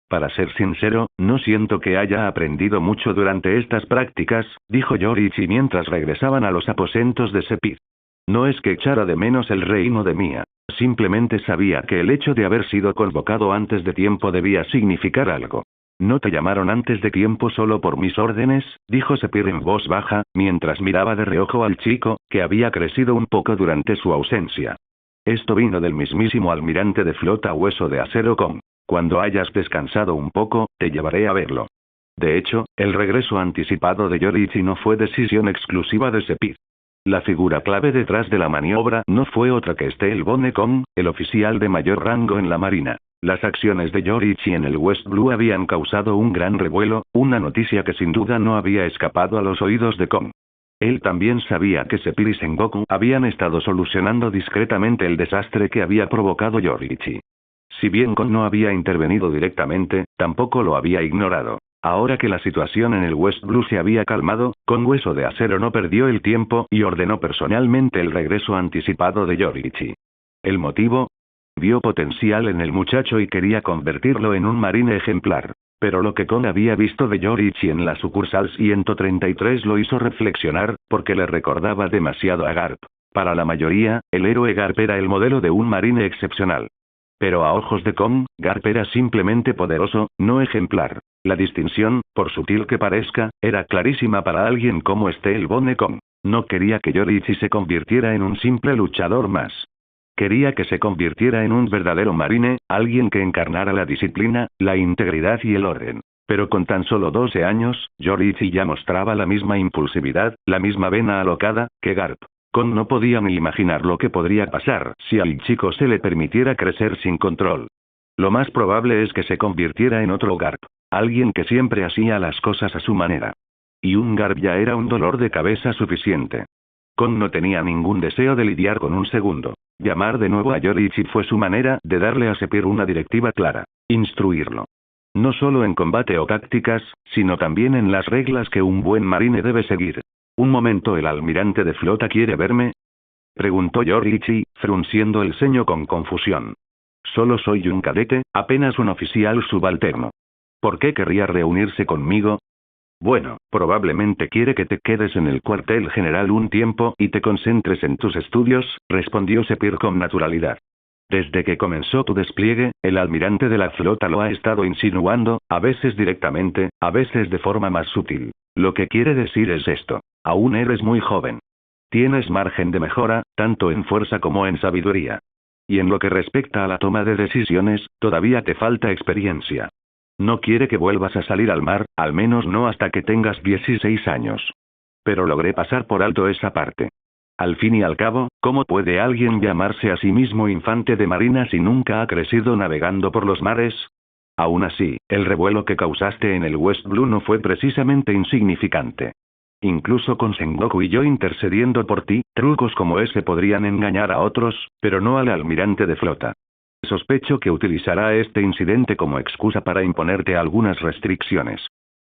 Para ser sincero, no siento que haya aprendido mucho durante estas prácticas, dijo Yoriichi mientras regresaban a los aposentos de Sepir. No es que echara de menos el reino de Mia. Simplemente sabía que el hecho de haber sido convocado antes de tiempo debía significar algo. ¿No te llamaron antes de tiempo solo por mis órdenes?, dijo Sepir en voz baja, mientras miraba de reojo al chico, que había crecido un poco durante su ausencia. Esto vino del mismísimo almirante de flota Hueso de Acero Kong. Cuando hayas descansado un poco, te llevaré a verlo. De hecho, el regreso anticipado de Yoriichi no fue decisión exclusiva de Sepir. La figura clave detrás de la maniobra no fue otra que Steel Bone Kong, el oficial de mayor rango en la Marina. Las acciones de Yoriichi en el West Blue habían causado un gran revuelo, una noticia que sin duda no había escapado a los oídos de Kong. Él también sabía que Sepir y Sengoku habían estado solucionando discretamente el desastre que había provocado Yoriichi. Si bien Kong no había intervenido directamente, tampoco lo había ignorado. Ahora que la situación en el West Blue se había calmado, Kong Hueso de Acero no perdió el tiempo y ordenó personalmente el regreso anticipado de Yoriichi. ¿El motivo? Vio potencial en el muchacho y quería convertirlo en un marine ejemplar. Pero lo que Kong había visto de Yoriichi en la sucursal 133 lo hizo reflexionar, porque le recordaba demasiado a Garp. Para la mayoría, el héroe Garp era el modelo de un marine excepcional. Pero a ojos de Kong, Garp era simplemente poderoso, no ejemplar. La distinción, por sutil que parezca, era clarísima para alguien como Steel Bone Kong. No quería que Yoriichi se convirtiera en un simple luchador más. Quería que se convirtiera en un verdadero marine, alguien que encarnara la disciplina, la integridad y el orden. Pero con tan solo 12 años, Yoriichi ya mostraba la misma impulsividad, la misma vena alocada, que Garp. Kong no podía ni imaginar lo que podría pasar si al chico se le permitiera crecer sin control. Lo más probable es que se convirtiera en otro Garp. Alguien que siempre hacía las cosas a su manera. Y un Garp ya era un dolor de cabeza suficiente. Kong no tenía ningún deseo de lidiar con un segundo. Llamar de nuevo a Yoriichi fue su manera de darle a Sepir una directiva clara. Instruirlo. No solo en combate o tácticas, sino también en las reglas que un buen marine debe seguir. Un momento, ¿el almirante de flota quiere verme?, preguntó Yoriichi, frunciendo el ceño con confusión. Solo soy un cadete, apenas un oficial subalterno. ¿Por qué querría reunirse conmigo? Bueno, probablemente quiere que te quedes en el cuartel general un tiempo y te concentres en tus estudios, respondió Sepir con naturalidad. Desde que comenzó tu despliegue, el almirante de la flota lo ha estado insinuando, a veces directamente, a veces de forma más sutil. Lo que quiere decir es esto. Aún eres muy joven. Tienes margen de mejora, tanto en fuerza como en sabiduría. Y en lo que respecta a la toma de decisiones, todavía te falta experiencia. No quiere que vuelvas a salir al mar, al menos no hasta que tengas 16 años. Pero logré pasar por alto esa parte. Al fin y al cabo, ¿cómo puede alguien llamarse a sí mismo infante de marina si nunca ha crecido navegando por los mares? Aún así, el revuelo que causaste en el West Blue no fue precisamente insignificante. Incluso con Sengoku y yo intercediendo por ti, trucos como ese podrían engañar a otros, pero no al almirante de flota. Sospecho que utilizará este incidente como excusa para imponerte algunas restricciones.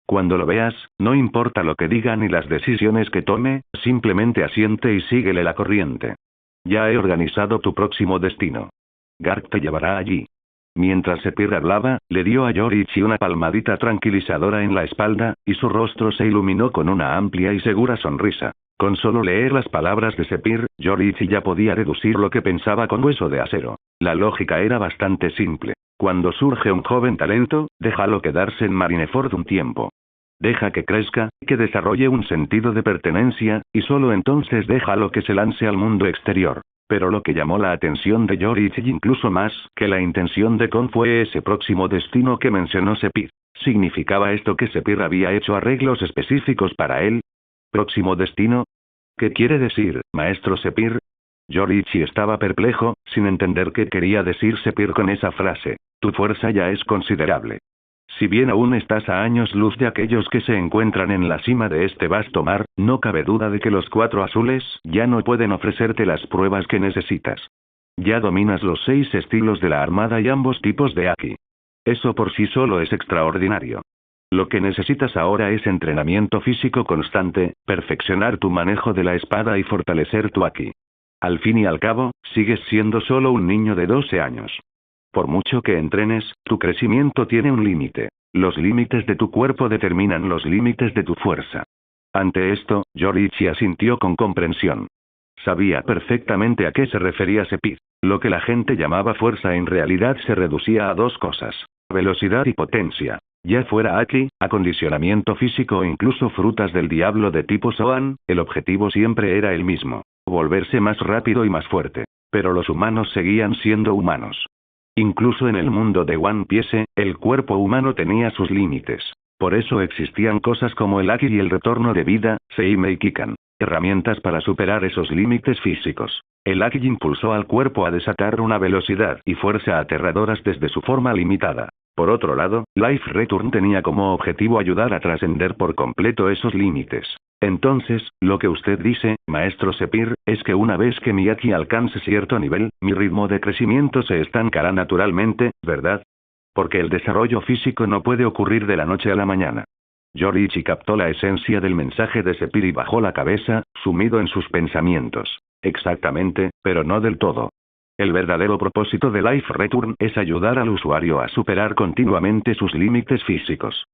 Cuando lo veas, no importa lo que diga ni las decisiones que tome, simplemente asiente y síguele la corriente. Ya he organizado tu próximo destino. Garp te llevará allí. Mientras Sepir hablaba, le dio a Yorichi una palmadita tranquilizadora en la espalda, y su rostro se iluminó con una amplia y segura sonrisa. Con solo leer las palabras de Sepir, Yorichi ya podía deducir lo que pensaba con hueso de acero. La lógica era bastante simple. Cuando surge un joven talento, déjalo quedarse en Marineford un tiempo. Deja que crezca, que desarrolle un sentido de pertenencia, y solo entonces déjalo que se lance al mundo exterior. Pero lo que llamó la atención de Yorichi incluso más que la intención de Kon fue ese próximo destino que mencionó Sepir. ¿Significaba esto que Sepir había hecho arreglos específicos para él? ¿Próximo destino? ¿Qué quiere decir, maestro Sepir? Yorichi estaba perplejo, sin entender qué quería decir Sepir con esa frase. Tu fuerza ya es considerable. Si bien aún estás a años luz de aquellos que se encuentran en la cima de este vasto mar, no cabe duda de que los 4 azules ya no pueden ofrecerte las pruebas que necesitas. Ya dominas los 6 estilos de la armada y ambos tipos de Haki. Eso por sí solo es extraordinario. Lo que necesitas ahora es entrenamiento físico constante, perfeccionar tu manejo de la espada y fortalecer tu Haki. Al fin y al cabo, sigues siendo solo un niño de 12 años. Por mucho que entrenes, tu crecimiento tiene un límite. Los límites de tu cuerpo determinan los límites de tu fuerza. Ante esto, Yorichi asintió con comprensión. Sabía perfectamente a qué se refería Sepir. Lo que la gente llamaba fuerza en realidad se reducía a 2 cosas: velocidad y potencia. Ya fuera Haki, acondicionamiento físico o incluso frutas del diablo de tipo Zoan, el objetivo siempre era el mismo: volverse más rápido y más fuerte. Pero los humanos seguían siendo humanos. Incluso en el mundo de One Piece, el cuerpo humano tenía sus límites. Por eso existían cosas como el Haki y el retorno de vida, Seime y Kikan. Herramientas para superar esos límites físicos. El Haki impulsó al cuerpo a desatar una velocidad y fuerza aterradoras desde su forma limitada. Por otro lado, Life Return tenía como objetivo ayudar a trascender por completo esos límites. Entonces, lo que usted dice, maestro Sepir, es que una vez que mi Haki alcance cierto nivel, mi ritmo de crecimiento se estancará naturalmente, ¿verdad? Porque el desarrollo físico no puede ocurrir de la noche a la mañana. Yorichi captó la esencia del mensaje de Sepir y bajó la cabeza, sumido en sus pensamientos. Exactamente, pero no del todo. El verdadero propósito de Life Return es ayudar al usuario a superar continuamente sus límites físicos.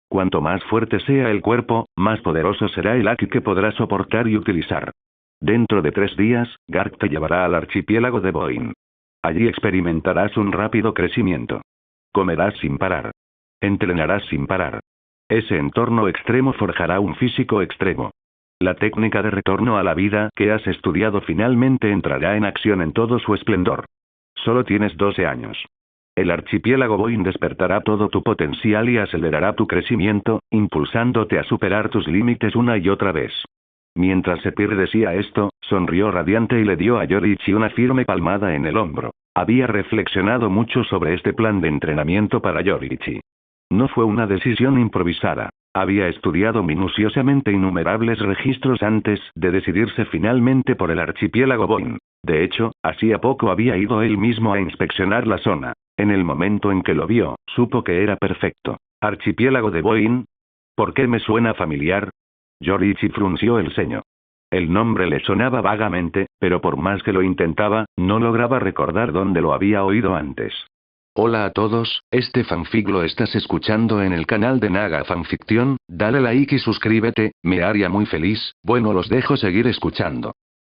Cuanto más fuerte sea el cuerpo, más poderoso será el Haki que podrá soportar y utilizar. Dentro de 3 días, Garp te llevará al archipiélago de Boin. Allí experimentarás un rápido crecimiento. Comerás sin parar. Entrenarás sin parar. Ese entorno extremo forjará un físico extremo. La técnica de retorno a la vida que has estudiado finalmente entrará en acción en todo su esplendor. Solo tienes 12 años. El archipiélago Boin despertará todo tu potencial y acelerará tu crecimiento, impulsándote a superar tus límites una y otra vez. Mientras Sepir decía esto, sonrió radiante y le dio a Yorichi una firme palmada en el hombro. Había reflexionado mucho sobre este plan de entrenamiento para Yorichi. No fue una decisión improvisada. Había estudiado minuciosamente innumerables registros antes de decidirse finalmente por el archipiélago Boin. De hecho, hacía poco había ido él mismo a inspeccionar la zona. En el momento en que lo vio, supo que era perfecto. ¿Archipiélago de Boin? ¿Por qué me suena familiar? Yorichi frunció el ceño. El nombre le sonaba vagamente, pero por más que lo intentaba, no lograba recordar dónde lo había oído antes. Hola a todos, este fanfic lo estás escuchando en el canal de Naga Fanfiction, dale like y suscríbete, me haría muy feliz. Bueno, los dejo seguir escuchando.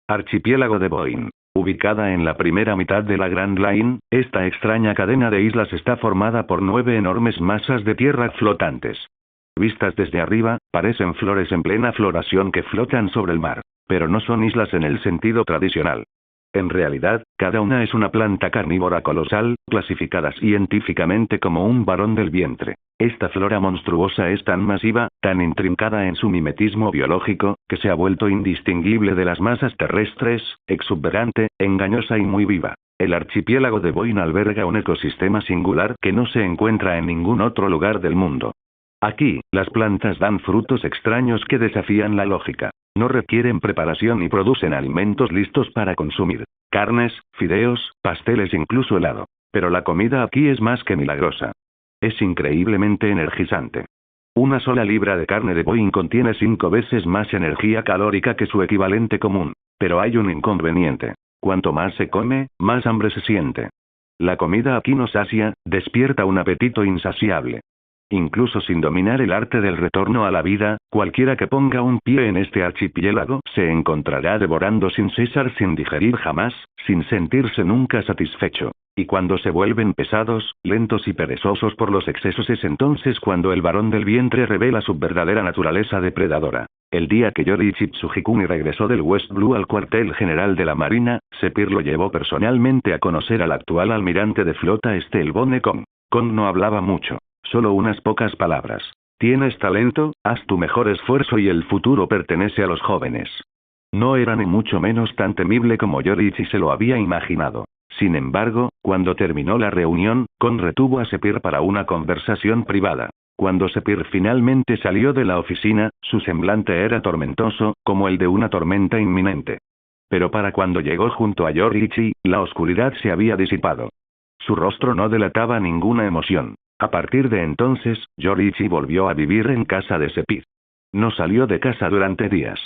Archipiélago de Boin. Ubicada en la primera mitad de la Grand Line, esta extraña cadena de islas está formada por 9 enormes masas de tierra flotantes. Vistas desde arriba, parecen flores en plena floración que flotan sobre el mar, pero no son islas en el sentido tradicional. En realidad, cada una es una planta carnívora colosal, clasificada científicamente como un varón del vientre. Esta flora monstruosa es tan masiva, tan intrincada en su mimetismo biológico, que se ha vuelto indistinguible de las masas terrestres, exuberante, engañosa y muy viva. El archipiélago de Boyne alberga un ecosistema singular que no se encuentra en ningún otro lugar del mundo. Aquí, las plantas dan frutos extraños que desafían la lógica. No requieren preparación y producen alimentos listos para consumir. Carnes, fideos, pasteles, incluso helado. Pero la comida aquí es más que milagrosa. Es increíblemente energizante. Una sola libra de carne de bovino contiene 5 veces más energía calórica que su equivalente común. Pero hay un inconveniente. Cuanto más se come, más hambre se siente. La comida aquí no sacia, despierta un apetito insaciable. Incluso sin dominar el arte del retorno a la vida, cualquiera que ponga un pie en este archipiélago se encontrará devorando sin cesar, sin digerir jamás, sin sentirse nunca satisfecho. Y cuando se vuelven pesados, lentos y perezosos por los excesos, es entonces cuando el varón del vientre revela su verdadera naturaleza depredadora. El día que Yoriichi Tsujikuni regresó del West Blue al cuartel general de la Marina, Sepir lo llevó personalmente a conocer al actual almirante de flota Stelbone Kong. Kong no hablaba mucho. Solo unas pocas palabras. Tienes talento, haz tu mejor esfuerzo y el futuro pertenece a los jóvenes. No era ni mucho menos tan temible como Yoriichi se lo había imaginado. Sin embargo, cuando terminó la reunión, Kong retuvo a Sepir para una conversación privada. Cuando Sepir finalmente salió de la oficina, su semblante era tormentoso, como el de una tormenta inminente. Pero para cuando llegó junto a Yoriichi, la oscuridad se había disipado. Su rostro no delataba ninguna emoción. A partir de entonces, Yoriichi volvió a vivir en casa de Sepir. No salió de casa durante días.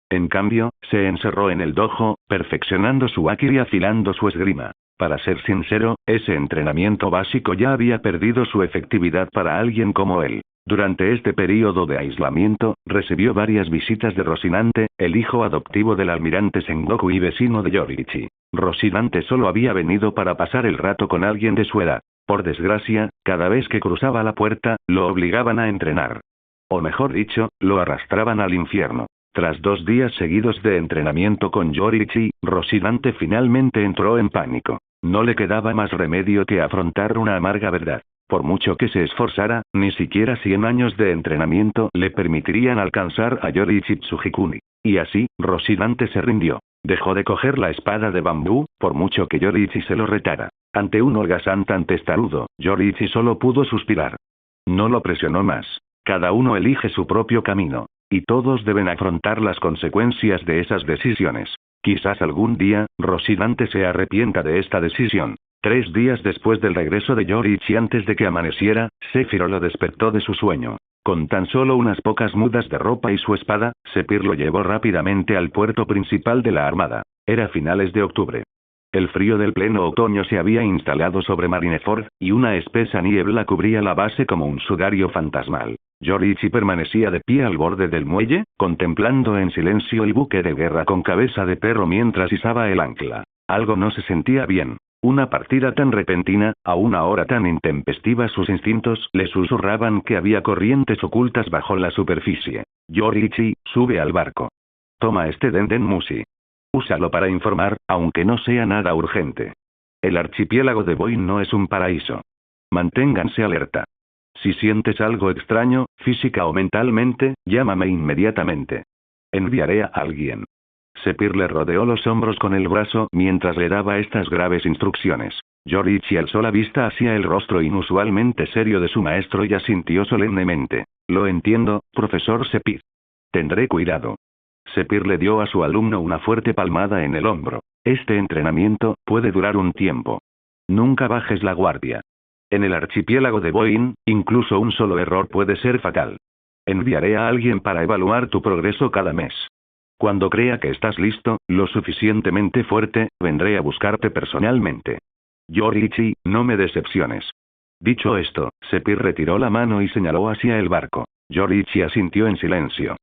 En cambio, se encerró en el dojo, perfeccionando su haki y afilando su esgrima. Para ser sincero, ese entrenamiento básico ya había perdido su efectividad para alguien como él. Durante este período de aislamiento, recibió varias visitas de Rocinante, el hijo adoptivo del almirante Sengoku y vecino de Yoriichi. Rocinante solo había venido para pasar el rato con alguien de su edad. Por desgracia, cada vez que cruzaba la puerta, lo obligaban a entrenar. O mejor dicho, lo arrastraban al infierno. Tras 2 días seguidos de entrenamiento con Yoriichi, Rocinante finalmente entró en pánico. No le quedaba más remedio que afrontar una amarga verdad. Por mucho que se esforzara, ni siquiera 100 años de entrenamiento le permitirían alcanzar a Yoriichi Tsujikuni. Y así, Rocinante se rindió. Dejó de coger la espada de bambú, por mucho que Yoriichi se lo retara. Ante un holgazán tan testarudo, Yoriichi solo pudo suspirar. No lo presionó más. Cada uno elige su propio camino. Y todos deben afrontar las consecuencias de esas decisiones. Quizás algún día, Rocinante se arrepienta de esta decisión. 3 días después del regreso de Yoriichi, antes de que amaneciera, Sephiroth lo despertó de su sueño. Con tan solo unas pocas mudas de ropa y su espada, Sepir lo llevó rápidamente al puerto principal de la armada. Era finales de octubre. El frío del pleno otoño se había instalado sobre Marineford, y una espesa niebla cubría la base como un sudario fantasmal. Yoriichi permanecía de pie al borde del muelle, contemplando en silencio el buque de guerra con cabeza de perro mientras izaba el ancla. Algo no se sentía bien. Una partida tan repentina, a una hora tan intempestiva, sus instintos le susurraban que había corrientes ocultas bajo la superficie. Yoriichi, sube al barco. Toma este Denden Mushi. Úsalo para informar, aunque no sea nada urgente. El archipiélago de Boyne no es un paraíso. Manténganse alerta. Si sientes algo extraño, física o mentalmente, llámame inmediatamente. Enviaré a alguien. Sepir le rodeó los hombros con el brazo mientras le daba estas graves instrucciones. Yoriichi alzó la vista hacia el rostro inusualmente serio de su maestro y asintió solemnemente. Lo entiendo, profesor Sepir. Tendré cuidado. Sepir le dio a su alumno una fuerte palmada en el hombro. Este entrenamiento puede durar un tiempo. Nunca bajes la guardia. En el archipiélago de Boyne, incluso un solo error puede ser fatal. Enviaré a alguien para evaluar tu progreso cada mes. Cuando crea que estás listo, lo suficientemente fuerte, vendré a buscarte personalmente. Yoriichi, no me decepciones. Dicho esto, Sepir retiró la mano y señaló hacia el barco. Yoriichi asintió en silencio.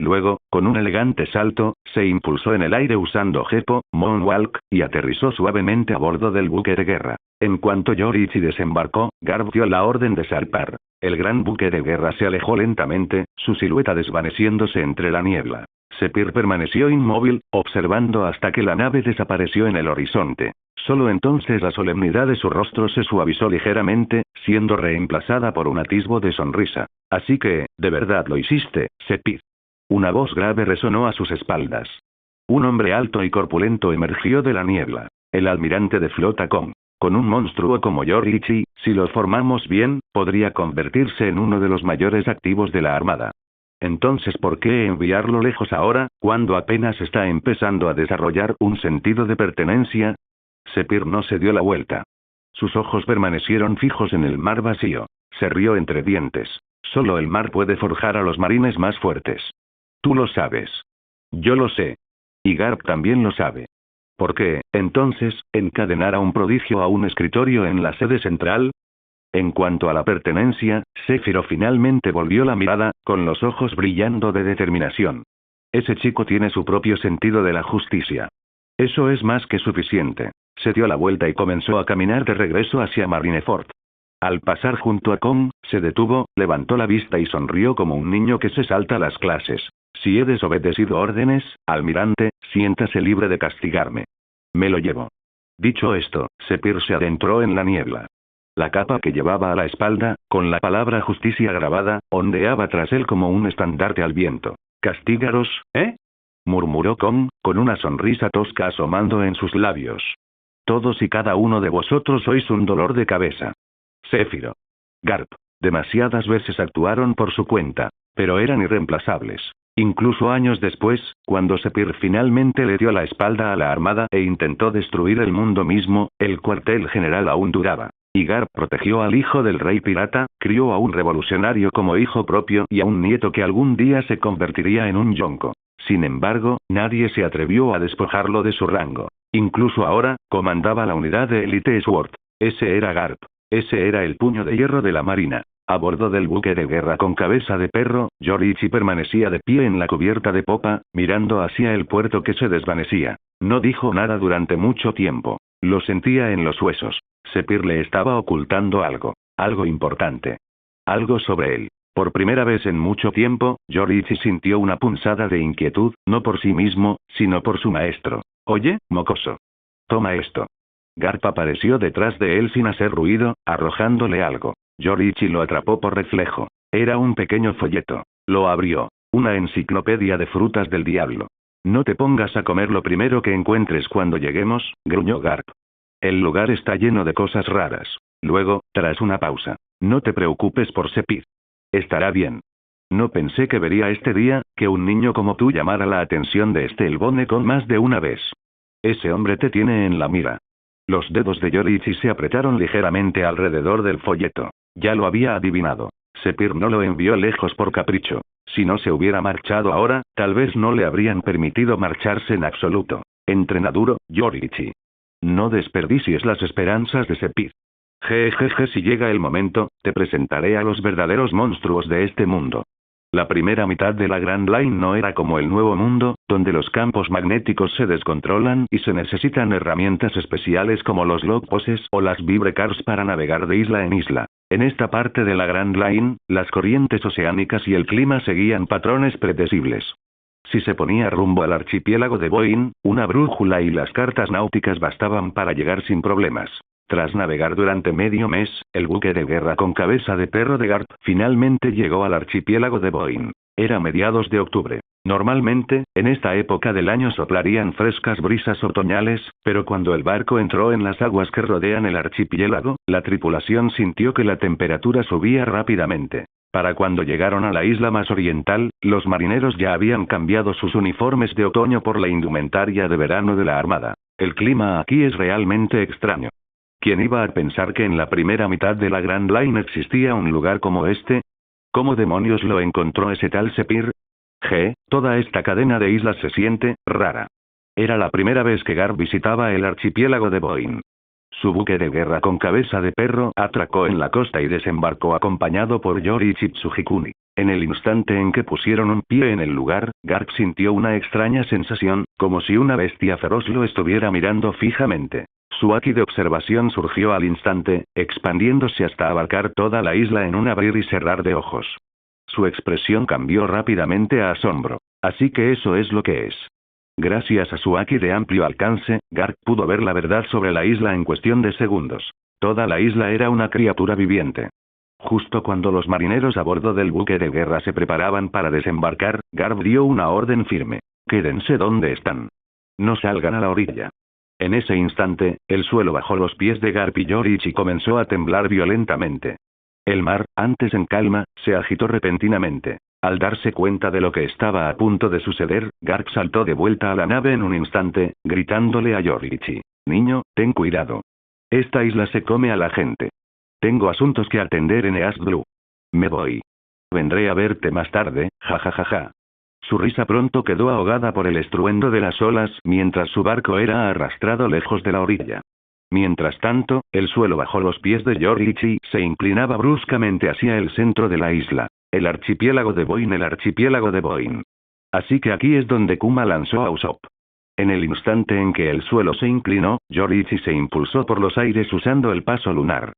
Luego, con un elegante salto, se impulsó en el aire usando Gepo, Moonwalk, y aterrizó suavemente a bordo del buque de guerra. En cuanto Yorichi desembarcó, Garp dio la orden de zarpar. El gran buque de guerra se alejó lentamente, su silueta desvaneciéndose entre la niebla. Sepir permaneció inmóvil, observando hasta que la nave desapareció en el horizonte. Solo entonces la solemnidad de su rostro se suavizó ligeramente, siendo reemplazada por un atisbo de sonrisa. Así que, de verdad lo hiciste, Sepir. Una voz grave resonó a sus espaldas. Un hombre alto y corpulento emergió de la niebla. El almirante de flota con un monstruo como Yorichi, si lo formamos bien, podría convertirse en uno de los mayores activos de la armada. Entonces, ¿por qué enviarlo lejos ahora, cuando apenas está empezando a desarrollar un sentido de pertenencia? Sepir no se dio la vuelta. Sus ojos permanecieron fijos en el mar vacío. Se rió entre dientes. Solo el mar puede forjar a los marines más fuertes. Tú lo sabes. Yo lo sé. Y Garp también lo sabe. ¿Por qué, entonces, encadenar a un prodigio a un escritorio en la sede central? En cuanto a la pertenencia, Séfiro finalmente volvió la mirada, con los ojos brillando de determinación. Ese chico tiene su propio sentido de la justicia. Eso es más que suficiente. Se dio la vuelta y comenzó a caminar de regreso hacia Marineford. Al pasar junto a Kong, se detuvo, levantó la vista y sonrió como un niño que se salta las clases. Si he desobedecido órdenes, almirante, siéntase libre de castigarme. Me lo llevo. Dicho esto, Sepir se adentró en la niebla. La capa que llevaba a la espalda, con la palabra justicia grabada, ondeaba tras él como un estandarte al viento. ¿Castígaros, murmuró Kong, con una sonrisa tosca asomando en sus labios. Todos y cada uno de vosotros sois un dolor de cabeza. Séfiro. Garp. Demasiadas veces actuaron por su cuenta, pero eran irreemplazables. Incluso años después, cuando Sepir finalmente le dio la espalda a la armada e intentó destruir el mundo mismo, el cuartel general aún duraba. Y Garp protegió al hijo del rey pirata, crió a un revolucionario como hijo propio y a un nieto que algún día se convertiría en un yonko. Sin embargo, nadie se atrevió a despojarlo de su rango. Incluso ahora, comandaba la unidad de élite Sword. Ese era Garp. Ese era el puño de hierro de la marina. A bordo del buque de guerra con cabeza de perro, Yorichi permanecía de pie en la cubierta de popa, mirando hacia el puerto que se desvanecía. No dijo nada durante mucho tiempo. Lo sentía en los huesos. Sepir le estaba ocultando algo. Algo importante. Algo sobre él. Por primera vez en mucho tiempo, Yorichi sintió una punzada de inquietud, no por sí mismo, sino por su maestro. Oye, mocoso. Toma esto. Garp apareció detrás de él sin hacer ruido, arrojándole algo. Yorichi lo atrapó por reflejo. Era un pequeño folleto. Lo abrió. Una enciclopedia de frutas del diablo. No te pongas a comer lo primero que encuentres cuando lleguemos, gruñó Garp. El lugar está lleno de cosas raras. Luego, tras una pausa. No te preocupes por Sepir. Estará bien. No pensé que vería este día, que un niño como tú llamara la atención de este Elbone con más de una vez. Ese hombre te tiene en la mira. Los dedos de Yorichi se apretaron ligeramente alrededor del folleto. Ya lo había adivinado. Sepir no lo envió lejos por capricho. Si no se hubiera marchado ahora, tal vez no le habrían permitido marcharse en absoluto. Entrena duro, Yorichi. No desperdicies las esperanzas de Sepir. Jejeje, si llega el momento, te presentaré a los verdaderos monstruos de este mundo. La primera mitad de la Grand Line no era como el Nuevo Mundo, donde los campos magnéticos se descontrolan y se necesitan herramientas especiales como los logposes o las vibrecars para navegar de isla en isla. En esta parte de la Grand Line, las corrientes oceánicas y el clima seguían patrones predecibles. Si se ponía rumbo al archipiélago de Boeing, una brújula y las cartas náuticas bastaban para llegar sin problemas. Tras navegar durante medio mes, el buque de guerra con cabeza de perro de Garp finalmente llegó al archipiélago de Boeing. Era mediados de octubre. Normalmente, en esta época del año soplarían frescas brisas otoñales, pero cuando el barco entró en las aguas que rodean el archipiélago, la tripulación sintió que la temperatura subía rápidamente. Para cuando llegaron a la isla más oriental, los marineros ya habían cambiado sus uniformes de otoño por la indumentaria de verano de la armada. El clima aquí es realmente extraño. ¿Quién iba a pensar que en la primera mitad de la Grand Line existía un lugar como este? ¿Cómo demonios lo encontró ese tal Sepir? Toda esta cadena de islas se siente rara. Era la primera vez que Garp visitaba el archipiélago de Boeing. Su buque de guerra con cabeza de perro atracó en la costa y desembarcó acompañado por Yorichi Tsujikuni. En el instante en que pusieron un pie en el lugar, Garp sintió una extraña sensación, como si una bestia feroz lo estuviera mirando fijamente. Su haki de observación surgió al instante, expandiéndose hasta abarcar toda la isla en un abrir y cerrar de ojos. Su expresión cambió rápidamente a asombro. Así que eso es lo que es. Gracias a su haki de amplio alcance, Garp pudo ver la verdad sobre la isla en cuestión de segundos. Toda la isla era una criatura viviente. Justo cuando los marineros a bordo del buque de guerra se preparaban para desembarcar, Garp dio una orden firme. Quédense donde están. No salgan a la orilla. En ese instante, el suelo bajo los pies de Garp y Yorichi comenzó a temblar violentamente. El mar, antes en calma, se agitó repentinamente. Al darse cuenta de lo que estaba a punto de suceder, Garp saltó de vuelta a la nave en un instante, gritándole a Yorichi. Niño, ten cuidado. Esta isla se come a la gente. Tengo asuntos que atender en East Blue. Me voy. Vendré a verte más tarde, jajajaja. Su risa pronto quedó ahogada por el estruendo de las olas mientras su barco era arrastrado lejos de la orilla. Mientras tanto, el suelo bajo los pies de Yorichi se inclinaba bruscamente hacia el centro de la isla. El archipiélago de Boin, el archipiélago de Boin. Así que aquí es donde Kuma lanzó a Usopp. En el instante en que el suelo se inclinó, Yorichi se impulsó por los aires usando el paso lunar.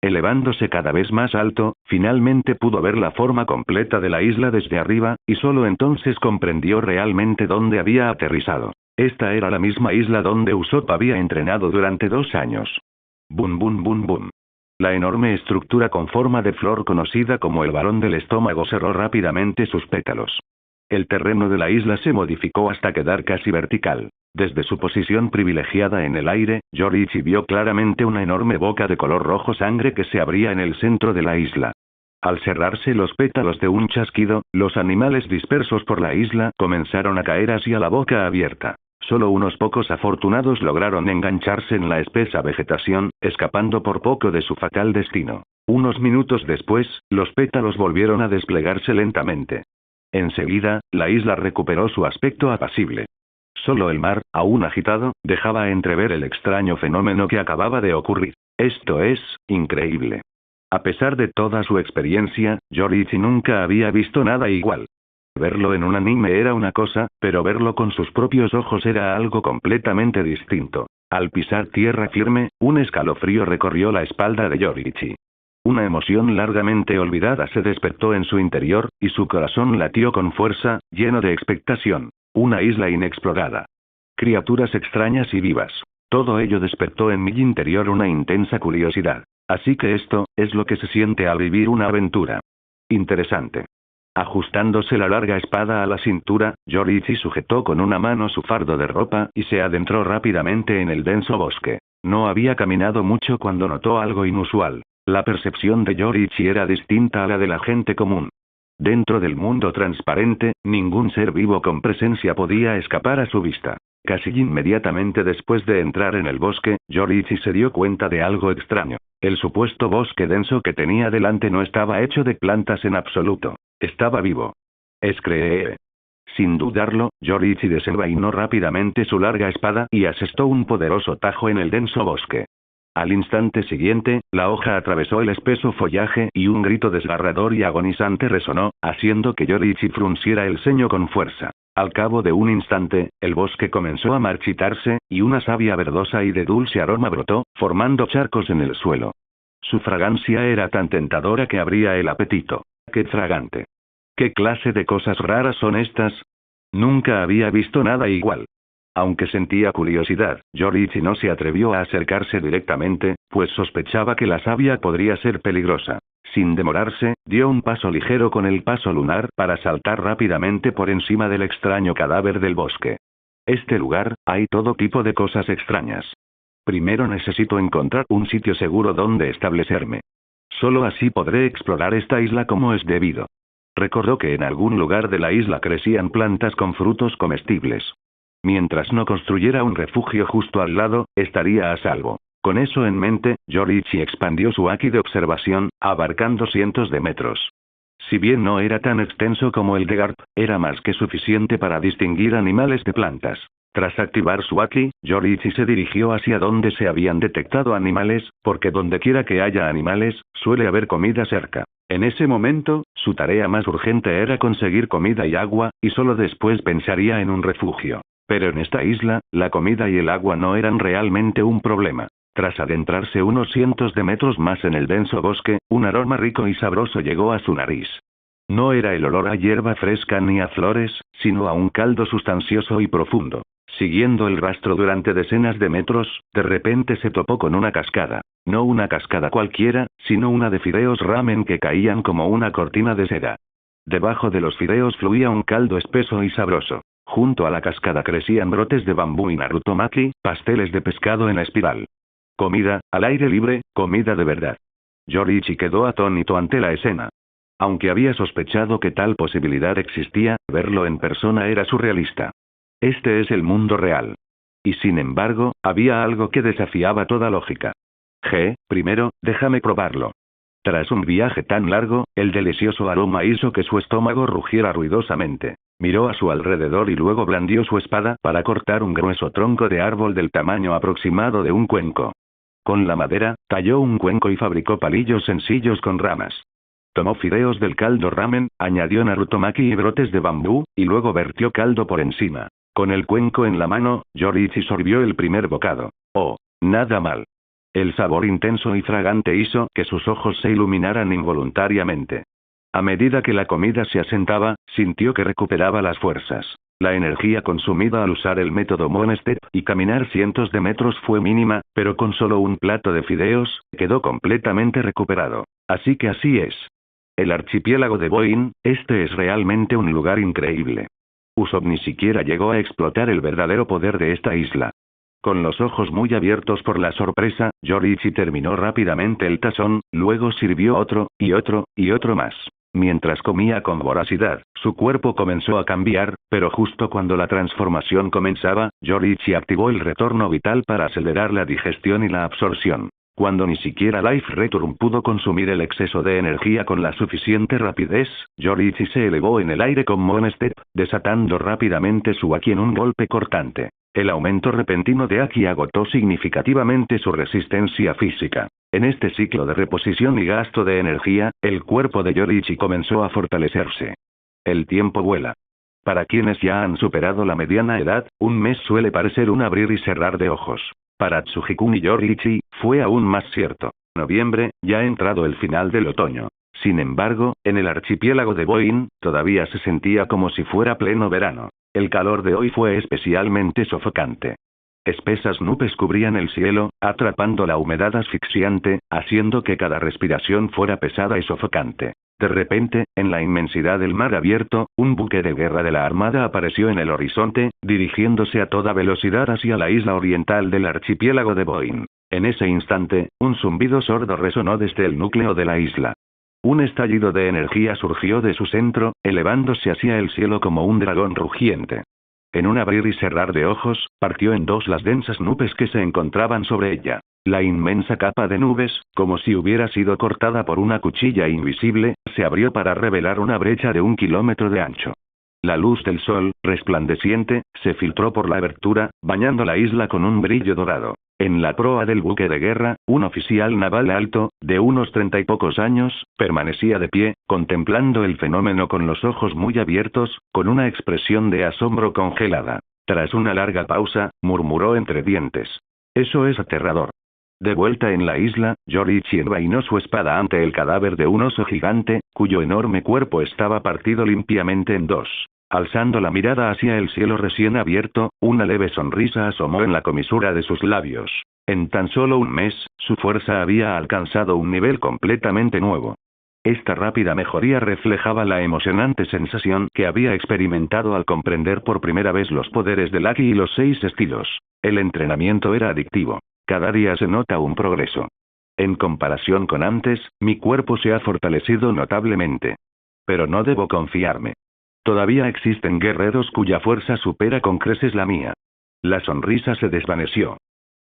Elevándose cada vez más alto, finalmente pudo ver la forma completa de la isla desde arriba, y solo entonces comprendió realmente dónde había aterrizado. Esta era la misma isla donde Usopp había entrenado durante 2 años. Bum bum bum bum. La enorme estructura con forma de flor conocida como el varón del estómago cerró rápidamente sus pétalos. El terreno de la isla se modificó hasta quedar casi vertical. Desde su posición privilegiada en el aire, Yorichi vio claramente una enorme boca de color rojo sangre que se abría en el centro de la isla. Al cerrarse los pétalos de un chasquido, los animales dispersos por la isla comenzaron a caer hacia la boca abierta. Solo unos pocos afortunados lograron engancharse en la espesa vegetación, escapando por poco de su fatal destino. Unos minutos después, los pétalos volvieron a desplegarse lentamente. Enseguida, la isla recuperó su aspecto apacible. Solo el mar, aún agitado, dejaba entrever el extraño fenómeno que acababa de ocurrir. Esto es, increíble. A pesar de toda su experiencia, Yorichi nunca había visto nada igual. Verlo en un anime era una cosa, pero verlo con sus propios ojos era algo completamente distinto. Al pisar tierra firme, un escalofrío recorrió la espalda de Yorichi. Una emoción largamente olvidada se despertó en su interior, y su corazón latió con fuerza, lleno de expectación. Una isla inexplorada. Criaturas extrañas y vivas. Todo ello despertó en mi interior una intensa curiosidad. Así que esto, es lo que se siente al vivir una aventura. Interesante. Ajustándose la larga espada a la cintura, Yorichi sujetó con una mano su fardo de ropa y se adentró rápidamente en el denso bosque. No había caminado mucho cuando notó algo inusual. La percepción de Yorichi era distinta a la de la gente común. Dentro del mundo transparente, ningún ser vivo con presencia podía escapar a su vista. Casi inmediatamente después de entrar en el bosque, Yorichi se dio cuenta de algo extraño. El supuesto bosque denso que tenía delante no estaba hecho de plantas en absoluto. Estaba vivo. Sin dudarlo, Yorichi desenvainó rápidamente su larga espada y asestó un poderoso tajo en el denso bosque. Al instante siguiente, la hoja atravesó el espeso follaje y un grito desgarrador y agonizante resonó, haciendo que Yorichi frunciera el ceño con fuerza. Al cabo de un instante, el bosque comenzó a marchitarse, y una savia verdosa y de dulce aroma brotó, formando charcos en el suelo. Su fragancia era tan tentadora que abría el apetito. ¡Qué fragante! ¿Qué clase de cosas raras son estas? Nunca había visto nada igual. Aunque sentía curiosidad, Yorichi no se atrevió a acercarse directamente, pues sospechaba que la savia podría ser peligrosa. Sin demorarse, dio un paso ligero con el paso lunar para saltar rápidamente por encima del extraño cadáver del bosque. Este lugar, hay todo tipo de cosas extrañas. Primero necesito encontrar un sitio seguro donde establecerme. Solo así podré explorar esta isla como es debido. Recordó que en algún lugar de la isla crecían plantas con frutos comestibles. Mientras no construyera un refugio justo al lado, estaría a salvo. Con eso en mente, Yorichi expandió su haki de observación, abarcando cientos de metros. Si bien no era tan extenso como el de Garp, era más que suficiente para distinguir animales de plantas. Tras activar su Aki, Yoriichi se dirigió hacia donde se habían detectado animales, porque dondequiera que haya animales, suele haber comida cerca. En ese momento, su tarea más urgente era conseguir comida y agua, y solo después pensaría en un refugio. Pero en esta isla, la comida y el agua no eran realmente un problema. Tras adentrarse unos cientos de metros más en el denso bosque, un aroma rico y sabroso llegó a su nariz. No era el olor a hierba fresca ni a flores, sino a un caldo sustancioso y profundo. Siguiendo el rastro durante decenas de metros, de repente se topó con una cascada. No una cascada cualquiera, sino una de fideos ramen que caían como una cortina de seda. Debajo de los fideos fluía un caldo espeso y sabroso. Junto a la cascada crecían brotes de bambú y narutomaki, pasteles de pescado en espiral. Comida, al aire libre, comida de verdad. Yoriichi quedó atónito ante la escena. Aunque había sospechado que tal posibilidad existía, verlo en persona era surrealista. Este es el mundo real. Y sin embargo, había algo que desafiaba toda lógica. Primero, déjame probarlo. Tras un viaje tan largo, el delicioso aroma hizo que su estómago rugiera ruidosamente. Miró a su alrededor y luego blandió su espada para cortar un grueso tronco de árbol del tamaño aproximado de un cuenco. Con la madera, talló un cuenco y fabricó palillos sencillos con ramas. Tomó fideos del caldo ramen, añadió narutomaki y brotes de bambú, y luego vertió caldo por encima. Con el cuenco en la mano, Yoriichi sorbió el primer bocado. Oh, nada mal. El sabor intenso y fragante hizo que sus ojos se iluminaran involuntariamente. A medida que la comida se asentaba, sintió que recuperaba las fuerzas. La energía consumida al usar el método Moon Step y caminar cientos de metros fue mínima, pero con solo un plato de fideos, quedó completamente recuperado. Así que así es. El archipiélago de Boin, este es realmente un lugar increíble. Usopp ni siquiera llegó a explotar el verdadero poder de esta isla. Con los ojos muy abiertos por la sorpresa, Yoriichi terminó rápidamente el tazón, luego sirvió otro, y otro, y otro más. Mientras comía con voracidad, su cuerpo comenzó a cambiar, pero justo cuando la transformación comenzaba, Yoriichi activó el retorno vital para acelerar la digestión y la absorción. Cuando ni siquiera Life Return pudo consumir el exceso de energía con la suficiente rapidez, Yoriichi se elevó en el aire con Moon Step, desatando rápidamente su Aki en un golpe cortante. El aumento repentino de Aki agotó significativamente su resistencia física. En este ciclo de reposición y gasto de energía, el cuerpo de Yoriichi comenzó a fortalecerse. El tiempo vuela. Para quienes ya han superado la mediana edad, un mes suele parecer un abrir y cerrar de ojos. Para Tsuhikun y Yoriichi, fue aún más cierto. Noviembre, ya ha entrado el final del otoño. Sin embargo, en el archipiélago de Boin, todavía se sentía como si fuera pleno verano. El calor de hoy fue especialmente sofocante. Espesas nubes cubrían el cielo, atrapando la humedad asfixiante, haciendo que cada respiración fuera pesada y sofocante. De repente, en la inmensidad del mar abierto, un buque de guerra de la Armada apareció en el horizonte, dirigiéndose a toda velocidad hacia la isla oriental del archipiélago de Boin. En ese instante, un zumbido sordo resonó desde el núcleo de la isla. Un estallido de energía surgió de su centro, elevándose hacia el cielo como un dragón rugiente. En un abrir y cerrar de ojos, partió en dos las densas nubes que se encontraban sobre ella. La inmensa capa de nubes, como si hubiera sido cortada por una cuchilla invisible, se abrió para revelar una brecha de 1 kilómetro de ancho. La luz del sol, resplandeciente, se filtró por la abertura, bañando la isla con un brillo dorado. En la proa del buque de guerra, un oficial naval alto, de unos 30 y pocos años, permanecía de pie, contemplando el fenómeno con los ojos muy abiertos, con una expresión de asombro congelada. Tras una larga pausa, murmuró entre dientes: «Eso es aterrador». De vuelta en la isla, Yoriichi envainó su espada ante el cadáver de un oso gigante, cuyo enorme cuerpo estaba partido limpiamente en dos. Alzando la mirada hacia el cielo recién abierto, una leve sonrisa asomó en la comisura de sus labios. En tan solo un mes, su fuerza había alcanzado un nivel completamente nuevo. Esta rápida mejoría reflejaba la emocionante sensación que había experimentado al comprender por primera vez los poderes del Aki y los 6 estilos. El entrenamiento era adictivo. Cada día se nota un progreso. En comparación con antes, mi cuerpo se ha fortalecido notablemente. Pero no debo confiarme. Todavía existen guerreros cuya fuerza supera con creces la mía. La sonrisa se desvaneció.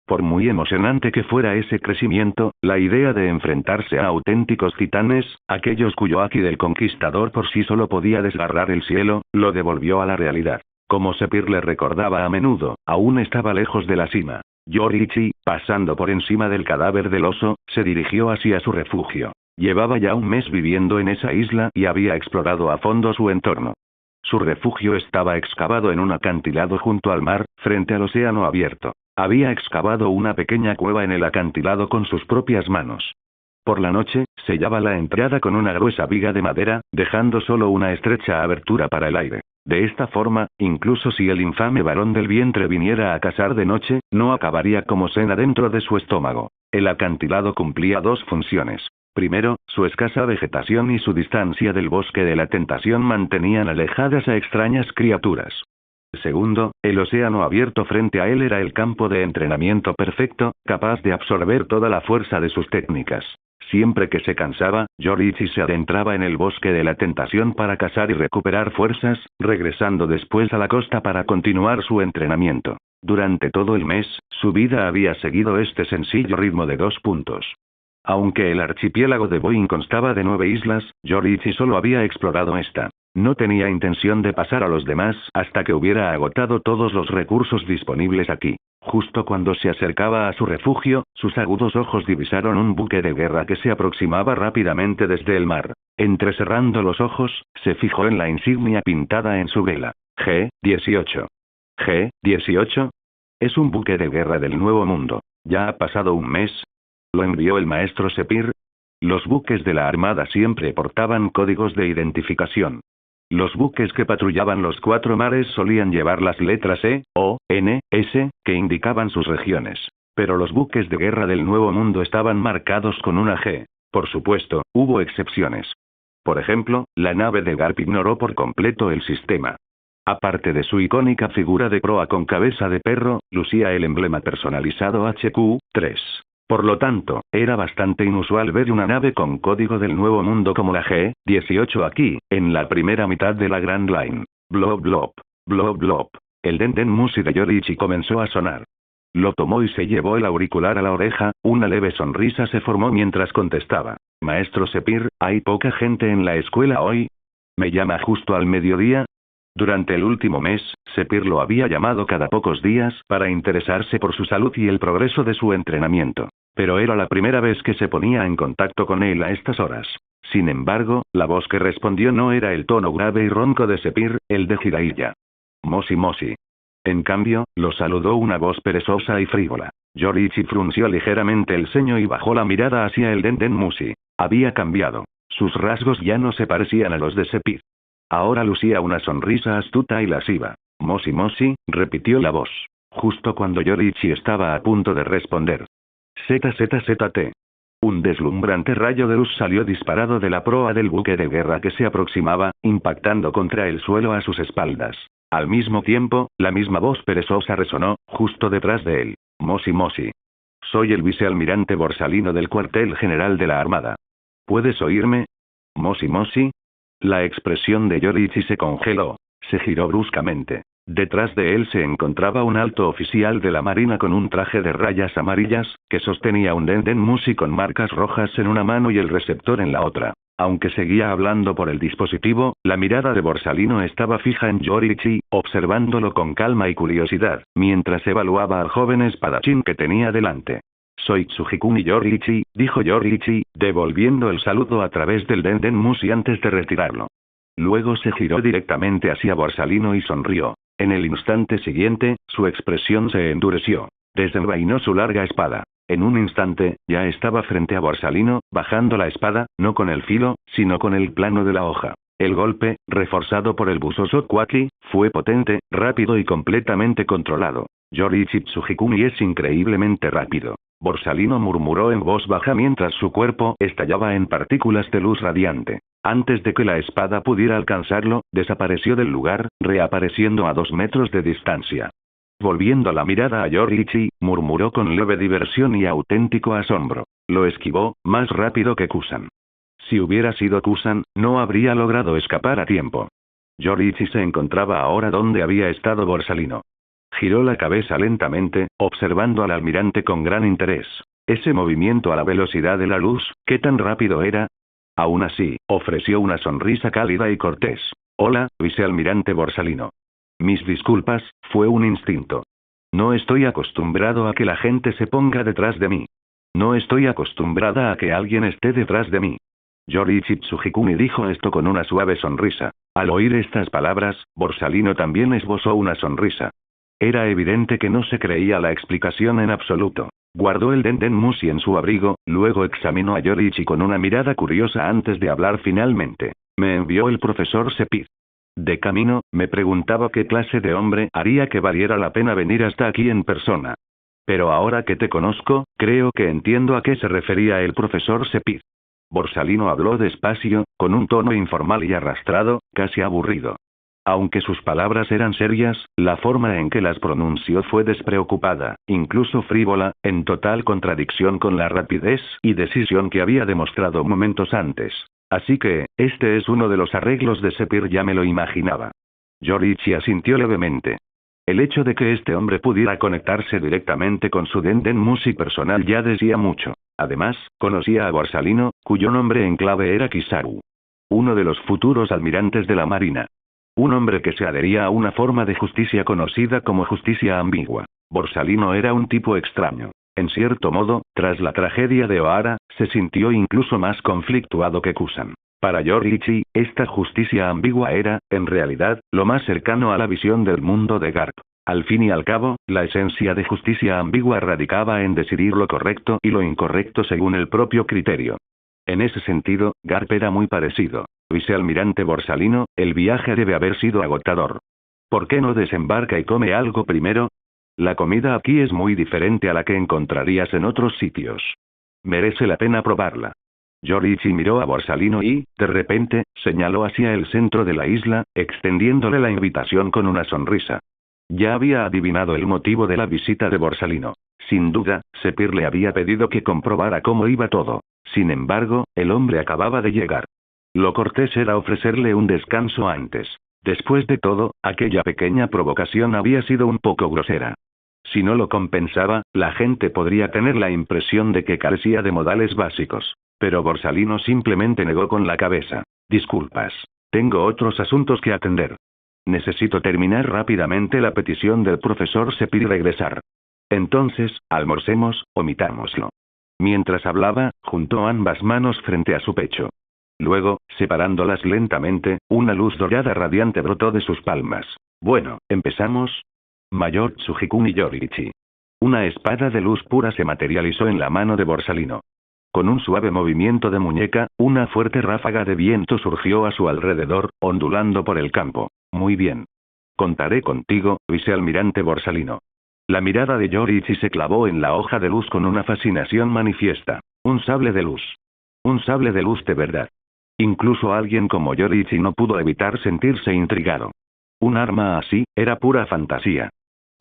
Por muy emocionante que fuera ese crecimiento, la idea de enfrentarse a auténticos titanes, aquellos cuyo Aki del conquistador por sí solo podía desgarrar el cielo, lo devolvió a la realidad. Como Sepir le recordaba a menudo, aún estaba lejos de la cima. Yoriichi, pasando por encima del cadáver del oso, se dirigió hacia su refugio. Llevaba ya un mes viviendo en esa isla y había explorado a fondo su entorno. Su refugio estaba excavado en un acantilado junto al mar, frente al océano abierto. Había excavado una pequeña cueva en el acantilado con sus propias manos. Por la noche, sellaba la entrada con una gruesa viga de madera, dejando solo una estrecha abertura para el aire. De esta forma, incluso si el infame varón del vientre viniera a cazar de noche, no acabaría como cena dentro de su estómago. El acantilado cumplía dos funciones. Primero, su escasa vegetación y su distancia del bosque de la tentación mantenían alejadas a extrañas criaturas. Segundo, el océano abierto frente a él era el campo de entrenamiento perfecto, capaz de absorber toda la fuerza de sus técnicas. Siempre que se cansaba, Yoriichi se adentraba en el bosque de la tentación para cazar y recuperar fuerzas, regresando después a la costa para continuar su entrenamiento. Durante todo el mes, su vida había seguido este sencillo ritmo de 2 puntos. Aunque el archipiélago de Boeing constaba de 9 islas, Yoriichi solo había explorado esta. No tenía intención de pasar a los demás hasta que hubiera agotado todos los recursos disponibles aquí. Justo cuando se acercaba a su refugio, sus agudos ojos divisaron un buque de guerra que se aproximaba rápidamente desde el mar. Entrecerrando los ojos, se fijó en la insignia pintada en su vela. G-18. G-18. Es un buque de guerra del Nuevo Mundo. ¿Ya ha pasado un mes? ¿Lo envió el maestro Sepir? Los buques de la Armada siempre portaban códigos de identificación. Los buques que patrullaban los 4 mares solían llevar las letras E, O, N, S, que indicaban sus regiones. Pero los buques de guerra del Nuevo Mundo estaban marcados con una G. Por supuesto, hubo excepciones. Por ejemplo, la nave de Garp ignoró por completo el sistema. Aparte de su icónica figura de proa con cabeza de perro, lucía el emblema personalizado HQ-3. Por lo tanto, era bastante inusual ver una nave con código del Nuevo Mundo como la G-18 aquí, en la primera mitad de la Grand Line. Blob blob. Blob blob. El Den Mushi de Yoriichi comenzó a sonar. Lo tomó y se llevó el auricular a la oreja, una leve sonrisa se formó mientras contestaba. Maestro Sepir, ¿hay poca gente en la escuela hoy? ¿Me llama justo al mediodía? Durante el último mes, Sepir lo había llamado cada pocos días para interesarse por su salud y el progreso de su entrenamiento. Pero era la primera vez que se ponía en contacto con él a estas horas. Sin embargo, la voz que respondió no era el tono grave y ronco de Sepir, el de Jiraiya. Moshi Moshi. En cambio, lo saludó una voz perezosa y frívola. Yoriichi frunció ligeramente el ceño y bajó la mirada hacia el Den Mushi. Había cambiado. Sus rasgos ya no se parecían a los de Sepir. Ahora lucía una sonrisa astuta y lasciva. Moshi Moshi, repitió la voz. Justo cuando Yoriichi estaba a punto de responder. ZZZT. Un deslumbrante rayo de luz salió disparado de la proa del buque de guerra que se aproximaba, impactando contra el suelo a sus espaldas. Al mismo tiempo, la misma voz perezosa resonó, justo detrás de él. Moshi Moshi. Soy el vicealmirante Borsalino del cuartel general de la Armada. ¿Puedes oírme? Moshi Moshi. La expresión de Yoriichi se congeló. Se giró bruscamente. Detrás de él se encontraba un alto oficial de la Marina con un traje de rayas amarillas, que sostenía un Den Mushi con marcas rojas en una mano y el receptor en la otra. Aunque seguía hablando por el dispositivo, la mirada de Borsalino estaba fija en Yoriichi, observándolo con calma y curiosidad, mientras evaluaba al joven espadachín que tenía delante. Soy Tsujikuni Yoriichi, dijo Yoriichi, devolviendo el saludo a través del Den Mushi antes de retirarlo. Luego se giró directamente hacia Borsalino y sonrió. En el instante siguiente, su expresión se endureció. Desenvainó su larga espada. En un instante, ya estaba frente a Borsalino, bajando la espada, no con el filo, sino con el plano de la hoja. El golpe, reforzado por el Busoso Kwaki, fue potente, rápido y completamente controlado. Yoriichi Tsujikuni es increíblemente rápido. Borsalino murmuró en voz baja mientras su cuerpo estallaba en partículas de luz radiante. Antes de que la espada pudiera alcanzarlo, desapareció del lugar, reapareciendo a 2 metros de distancia. Volviendo la mirada a Yoriichi, murmuró con leve diversión y auténtico asombro. Lo esquivó, más rápido que Kusan. Si hubiera sido Kusan, no habría logrado escapar a tiempo. Yoriichi se encontraba ahora donde había estado Borsalino. Giró la cabeza lentamente, observando al almirante con gran interés. Ese movimiento a la velocidad de la luz, ¿qué tan rápido era? Aún así, ofreció una sonrisa cálida y cortés. Hola, vicealmirante Borsalino. Mis disculpas, fue un instinto. No estoy acostumbrado a que la gente se ponga detrás de mí. No estoy acostumbrada a que alguien esté detrás de mí. Yoriichi Tsujikuni dijo esto con una suave sonrisa. Al oír estas palabras, Borsalino también esbozó una sonrisa. Era evidente que no se creía la explicación en absoluto. Guardó el Dendenmushi en su abrigo, luego examinó a Yoriichi con una mirada curiosa antes de hablar finalmente. Me envió el profesor Sepid. De camino, me preguntaba qué clase de hombre haría que valiera la pena venir hasta aquí en persona. Pero ahora que te conozco, creo que entiendo a qué se refería el profesor Sepid. Borsalino habló despacio, con un tono informal y arrastrado, casi aburrido. Aunque sus palabras eran serias, la forma en que las pronunció fue despreocupada, incluso frívola, en total contradicción con la rapidez y decisión que había demostrado momentos antes. Así que, este es uno de los arreglos de Sepir, ya me lo imaginaba. Yoriichi asintió levemente. El hecho de que este hombre pudiera conectarse directamente con su Dendenmushi personal ya decía mucho. Además, conocía a Borsalino, cuyo nombre en clave era Kizaru. Uno de los futuros almirantes de la Marina. Un hombre que se adhería a una forma de justicia conocida como justicia ambigua. Borsalino era un tipo extraño. En cierto modo, tras la tragedia de Ohara, se sintió incluso más conflictuado que Kusan. Para Yoriichi, esta justicia ambigua era, en realidad, lo más cercano a la visión del mundo de Garp. Al fin y al cabo, la esencia de justicia ambigua radicaba en decidir lo correcto y lo incorrecto según el propio criterio. En ese sentido, Garp era muy parecido. Vicealmirante Borsalino, el viaje debe haber sido agotador. ¿Por qué no desembarca y come algo primero? La comida aquí es muy diferente a la que encontrarías en otros sitios. Merece la pena probarla. Yoriichi miró a Borsalino y, de repente, señaló hacia el centro de la isla, extendiéndole la invitación con una sonrisa. Ya había adivinado el motivo de la visita de Borsalino. Sin duda, Sepir le había pedido que comprobara cómo iba todo. Sin embargo, el hombre acababa de llegar. Lo cortés era ofrecerle un descanso antes. Después de todo, aquella pequeña provocación había sido un poco grosera. Si no lo compensaba, la gente podría tener la impresión de que carecía de modales básicos. Pero Borsalino simplemente negó con la cabeza. Disculpas. Tengo otros asuntos que atender. Necesito terminar rápidamente la petición del profesor Sepir y regresar. Entonces, almorcemos, omitámoslo. Mientras hablaba, juntó ambas manos frente a su pecho. Luego, separándolas lentamente, una luz dorada radiante brotó de sus palmas. Bueno, ¿empezamos? Mayor Tsujikuni Yoriichi. Una espada de luz pura se materializó en la mano de Borsalino. Con un suave movimiento de muñeca, una fuerte ráfaga de viento surgió a su alrededor, ondulando por el campo. Muy bien. Contaré contigo, vicealmirante Borsalino. La mirada de Yoriichi se clavó en la hoja de luz con una fascinación manifiesta. Un sable de luz. Un sable de luz de verdad. Incluso alguien como Yoriichi no pudo evitar sentirse intrigado. Un arma así, era pura fantasía.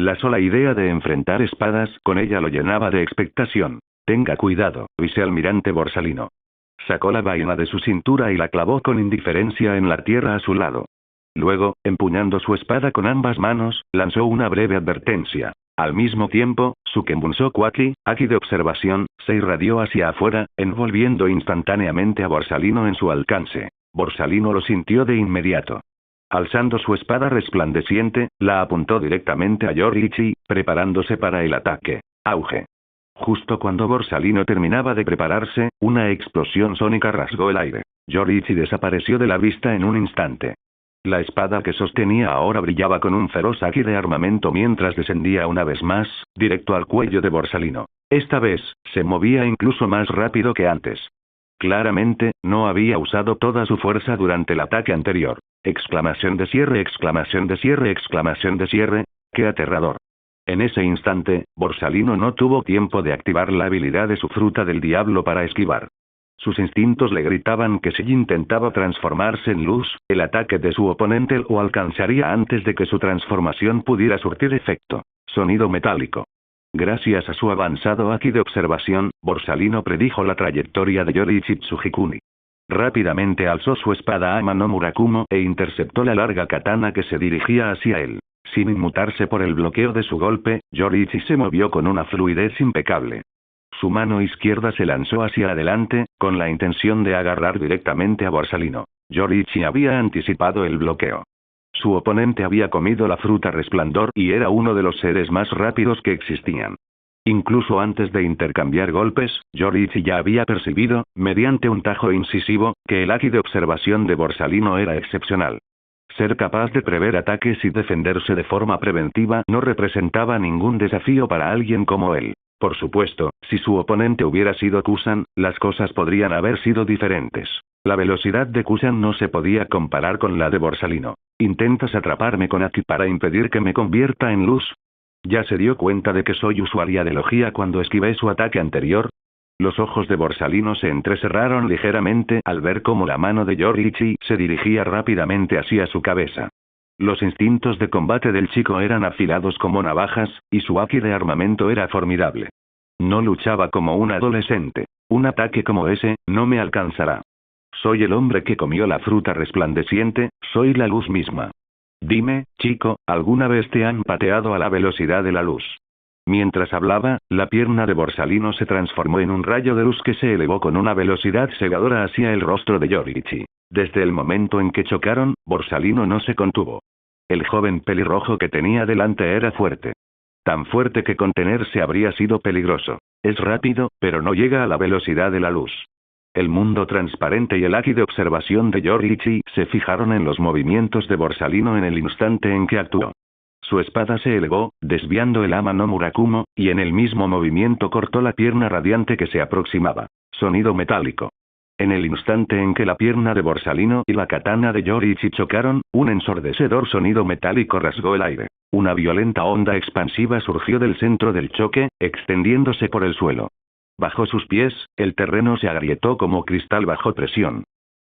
La sola idea de enfrentar espadas con ella lo llenaba de expectación. Tenga cuidado, vicealmirante Borsalino. Sacó la vaina de su cintura y la clavó con indiferencia en la tierra a su lado. Luego, empuñando su espada con ambas manos, lanzó una breve advertencia. Al mismo tiempo, su Kenbunsoku Aki de observación, se irradió hacia afuera, envolviendo instantáneamente a Borsalino en su alcance. Borsalino lo sintió de inmediato. Alzando su espada resplandeciente, la apuntó directamente a Yoriichi, preparándose para el ataque. Auge. Justo cuando Borsalino terminaba de prepararse, una explosión sónica rasgó el aire. Yoriichi desapareció de la vista en un instante. La espada que sostenía ahora brillaba con un feroz aki de armamento mientras descendía una vez más, directo al cuello de Borsalino. Esta vez, se movía incluso más rápido que antes. Claramente, no había usado toda su fuerza durante el ataque anterior. Exclamación de cierre, exclamación de cierre, exclamación de cierre. ¡Qué aterrador! En ese instante, Borsalino no tuvo tiempo de activar la habilidad de su fruta del diablo para esquivar. Sus instintos le gritaban que si intentaba transformarse en luz, el ataque de su oponente lo alcanzaría antes de que su transformación pudiera surtir efecto. Sonido metálico. Gracias a su avanzado aki de observación, Borsalino predijo la trayectoria de Yoriichi Tsujikuni. Rápidamente alzó su espada Ama no Murakumo e interceptó la larga katana que se dirigía hacia él. Sin inmutarse por el bloqueo de su golpe, Yoriichi se movió con una fluidez impecable. Su mano izquierda se lanzó hacia adelante, con la intención de agarrar directamente a Borsalino. Yoriichi había anticipado el bloqueo. Su oponente había comido la fruta resplandor y era uno de los seres más rápidos que existían. Incluso antes de intercambiar golpes, Yoriichi ya había percibido, mediante un tajo incisivo, que el haki de observación de Borsalino era excepcional. Ser capaz de prever ataques y defenderse de forma preventiva no representaba ningún desafío para alguien como él. Por supuesto, si su oponente hubiera sido Kusan, las cosas podrían haber sido diferentes. La velocidad de Kusan no se podía comparar con la de Borsalino. ¿Intentas atraparme con haki para impedir que me convierta en luz? ¿Ya se dio cuenta de que soy usuaria de logia cuando esquivé su ataque anterior? Los ojos de Borsalino se entrecerraron ligeramente al ver cómo la mano de Yoriichi se dirigía rápidamente hacia su cabeza. Los instintos de combate del chico eran afilados como navajas, y su haki de armamento era formidable. No luchaba como un adolescente. Un ataque como ese, no me alcanzará. Soy el hombre que comió la fruta resplandeciente, soy la luz misma. Dime, chico, ¿alguna vez te han pateado a la velocidad de la luz? Mientras hablaba, la pierna de Borsalino se transformó en un rayo de luz que se elevó con una velocidad cegadora hacia el rostro de Yoriichi. Desde el momento en que chocaron, Borsalino no se contuvo. El joven pelirrojo que tenía delante era fuerte. Tan fuerte que contenerse habría sido peligroso. Es rápido, pero no llega a la velocidad de la luz. El mundo transparente y el haki de observación de Yoriichi se fijaron en los movimientos de Borsalino en el instante en que actuó. Su espada se elevó, desviando el ama no Murakumo, y en el mismo movimiento cortó la pierna radiante que se aproximaba. Sonido metálico. En el instante en que la pierna de Borsalino y la katana de Yoriichi chocaron, un ensordecedor sonido metálico rasgó el aire. Una violenta onda expansiva surgió del centro del choque, extendiéndose por el suelo. Bajo sus pies, el terreno se agrietó como cristal bajo presión.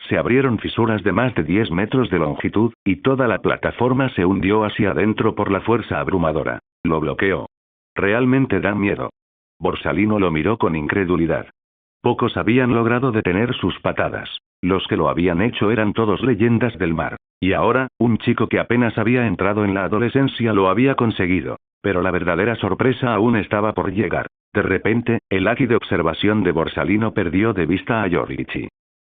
Se abrieron fisuras de más de 10 metros de longitud, y toda la plataforma se hundió hacia adentro por la fuerza abrumadora. Lo bloqueó. Realmente da miedo. Borsalino lo miró con incredulidad. Pocos habían logrado detener sus patadas. Los que lo habían hecho eran todos leyendas del mar. Y ahora, un chico que apenas había entrado en la adolescencia lo había conseguido. Pero la verdadera sorpresa aún estaba por llegar. De repente, el haki de observación de Borsalino perdió de vista a Yoriichi.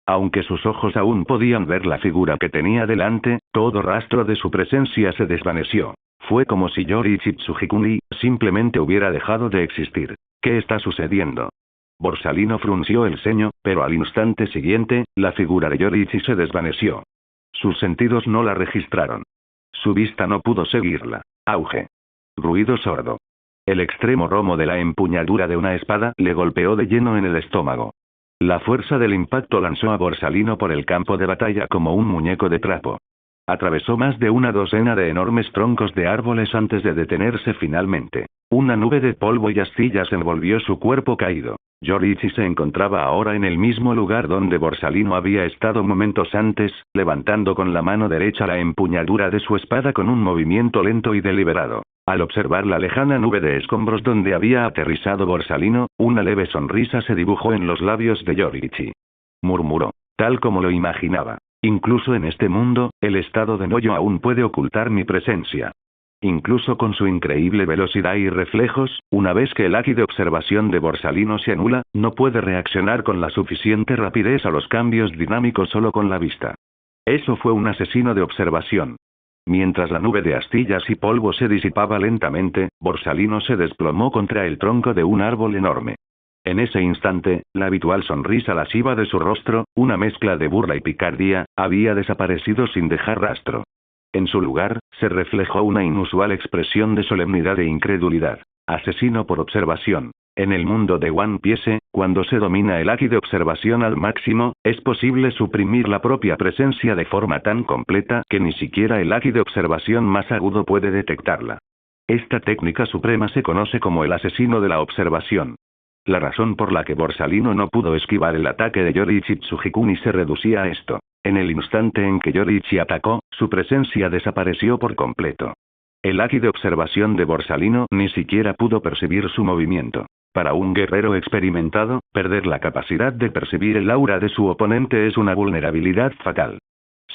Aunque sus ojos aún podían ver la figura que tenía delante, todo rastro de su presencia se desvaneció. Fue como si Yoriichi Tsujikuni simplemente hubiera dejado de existir. ¿Qué está sucediendo? Borsalino frunció el ceño, pero al instante siguiente, la figura de Yoriichi se desvaneció. Sus sentidos no la registraron. Su vista no pudo seguirla. Auge. Ruido sordo. El extremo romo de la empuñadura de una espada le golpeó de lleno en el estómago. La fuerza del impacto lanzó a Borsalino por el campo de batalla como un muñeco de trapo. Atravesó más de una docena de enormes troncos de árboles antes de detenerse finalmente. Una nube de polvo y astillas envolvió su cuerpo caído. Yoriichi se encontraba ahora en el mismo lugar donde Borsalino había estado momentos antes, levantando con la mano derecha la empuñadura de su espada con un movimiento lento y deliberado. Al observar la lejana nube de escombros donde había aterrizado Borsalino, una leve sonrisa se dibujó en los labios de Yoriichi. Murmuró. Tal como lo imaginaba. Incluso en este mundo, el estado de Noyo aún puede ocultar mi presencia. Incluso con su increíble velocidad y reflejos, una vez que el haki de observación de Borsalino se anula, no puede reaccionar con la suficiente rapidez a los cambios dinámicos solo con la vista. Eso fue un asesino de observación. Mientras la nube de astillas y polvo se disipaba lentamente, Borsalino se desplomó contra el tronco de un árbol enorme. En ese instante, la habitual sonrisa lasciva de su rostro, una mezcla de burla y picardía, había desaparecido sin dejar rastro. En su lugar, se reflejó una inusual expresión de solemnidad e incredulidad. Asesino por observación. En el mundo de One Piece, cuando se domina el haki de observación al máximo, es posible suprimir la propia presencia de forma tan completa que ni siquiera el haki de observación más agudo puede detectarla. Esta técnica suprema se conoce como el asesino de la observación. La razón por la que Borsalino no pudo esquivar el ataque de Yoriichi Tsujikuni se reducía a esto. En el instante en que Yoriichi atacó, su presencia desapareció por completo. El haki de observación de Borsalino ni siquiera pudo percibir su movimiento. Para un guerrero experimentado, perder la capacidad de percibir el aura de su oponente es una vulnerabilidad fatal.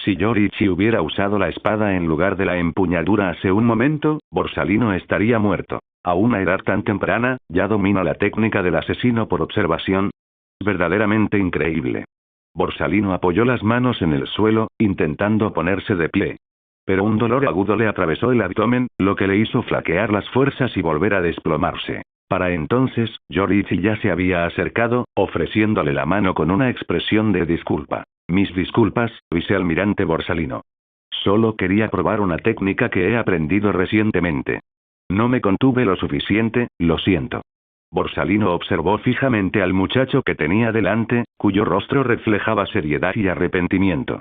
Si Yoriichi hubiera usado la espada en lugar de la empuñadura hace un momento, Borsalino estaría muerto. A una edad tan temprana, ya domina la técnica del asesino por observación. Verdaderamente increíble. Borsalino apoyó las manos en el suelo, intentando ponerse de pie. pero un dolor agudo le atravesó el abdomen, lo que le hizo flaquear las fuerzas y volver a desplomarse. Para entonces, Yoriichi ya se había acercado, ofreciéndole la mano con una expresión de disculpa. Mis disculpas, vicealmirante Borsalino. Solo quería probar una técnica que he aprendido recientemente. No me contuve lo suficiente, lo siento. Borsalino observó fijamente al muchacho que tenía delante, cuyo rostro reflejaba seriedad y arrepentimiento.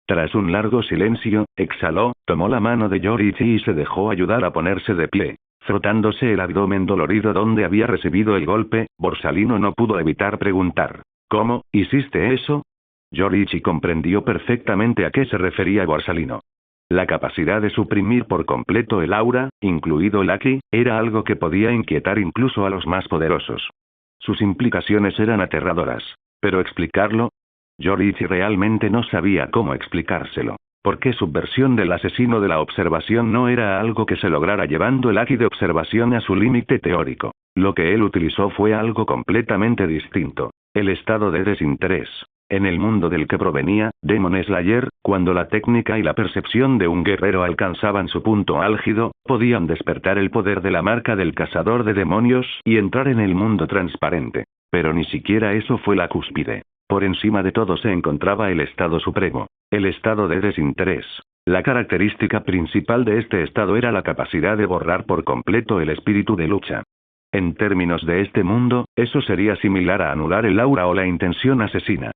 Tras un largo silencio, exhaló, tomó la mano de Yoriichi y se dejó ayudar a ponerse de pie. Frotándose el abdomen dolorido donde había recibido el golpe, Borsalino no pudo evitar preguntar: ¿Cómo hiciste eso? Yoriichi comprendió perfectamente a qué se refería Borsalino. La capacidad de suprimir por completo el aura, incluido el Aki, era algo que podía inquietar incluso a los más poderosos. Sus implicaciones eran aterradoras. ¿Pero explicarlo? Yoriichi realmente no sabía cómo explicárselo. Porque su versión del asesino de la observación no era algo que se lograra llevando el Aki de observación a su límite teórico. Lo que él utilizó fue algo completamente distinto: el estado de desinterés. En el mundo del que provenía, Demon Slayer, cuando la técnica y la percepción de un guerrero alcanzaban su punto álgido, podían despertar el poder de la marca del cazador de demonios y entrar en el mundo transparente. Pero ni siquiera eso fue la cúspide. Por encima de todo se encontraba el estado supremo, el estado de desinterés. La característica principal de este estado era la capacidad de borrar por completo el espíritu de lucha. En términos de este mundo, eso sería similar a anular el aura o la intención asesina.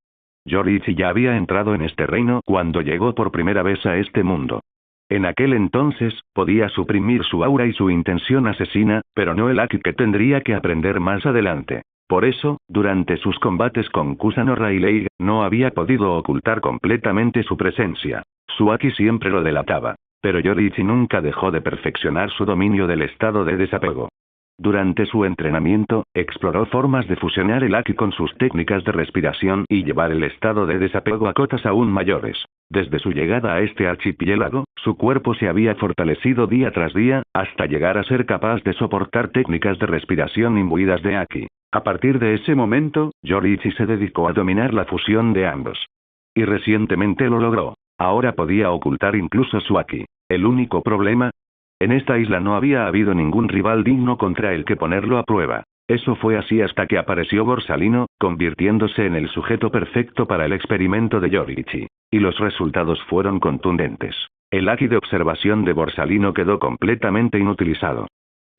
Yoriichi ya había entrado en este reino cuando llegó por primera vez a este mundo. En aquel entonces, podía suprimir su aura y su intención asesina, pero no el Aki que tendría que aprender más adelante. Por eso, durante sus combates con Kusano Rayleigh, no había podido ocultar completamente su presencia. Su Aki siempre lo delataba. Pero Yoriichi nunca dejó de perfeccionar su dominio del estado de desapego. Durante su entrenamiento, exploró formas de fusionar el Aki con sus técnicas de respiración y llevar el estado de desapego a cotas aún mayores. Desde su llegada a este archipiélago, su cuerpo se había fortalecido día tras día, hasta llegar a ser capaz de soportar técnicas de respiración imbuidas de Aki. A partir de ese momento, Yoriichi se dedicó a dominar la fusión de ambos. Y recientemente lo logró. Ahora podía ocultar incluso su Aki. El único problema: en esta isla no había habido ningún rival digno contra el que ponerlo a prueba. Eso fue así hasta que apareció Borsalino, convirtiéndose en el sujeto perfecto para el experimento de Yoriichi. Y los resultados fueron contundentes. El Aki de observación de Borsalino quedó completamente inutilizado.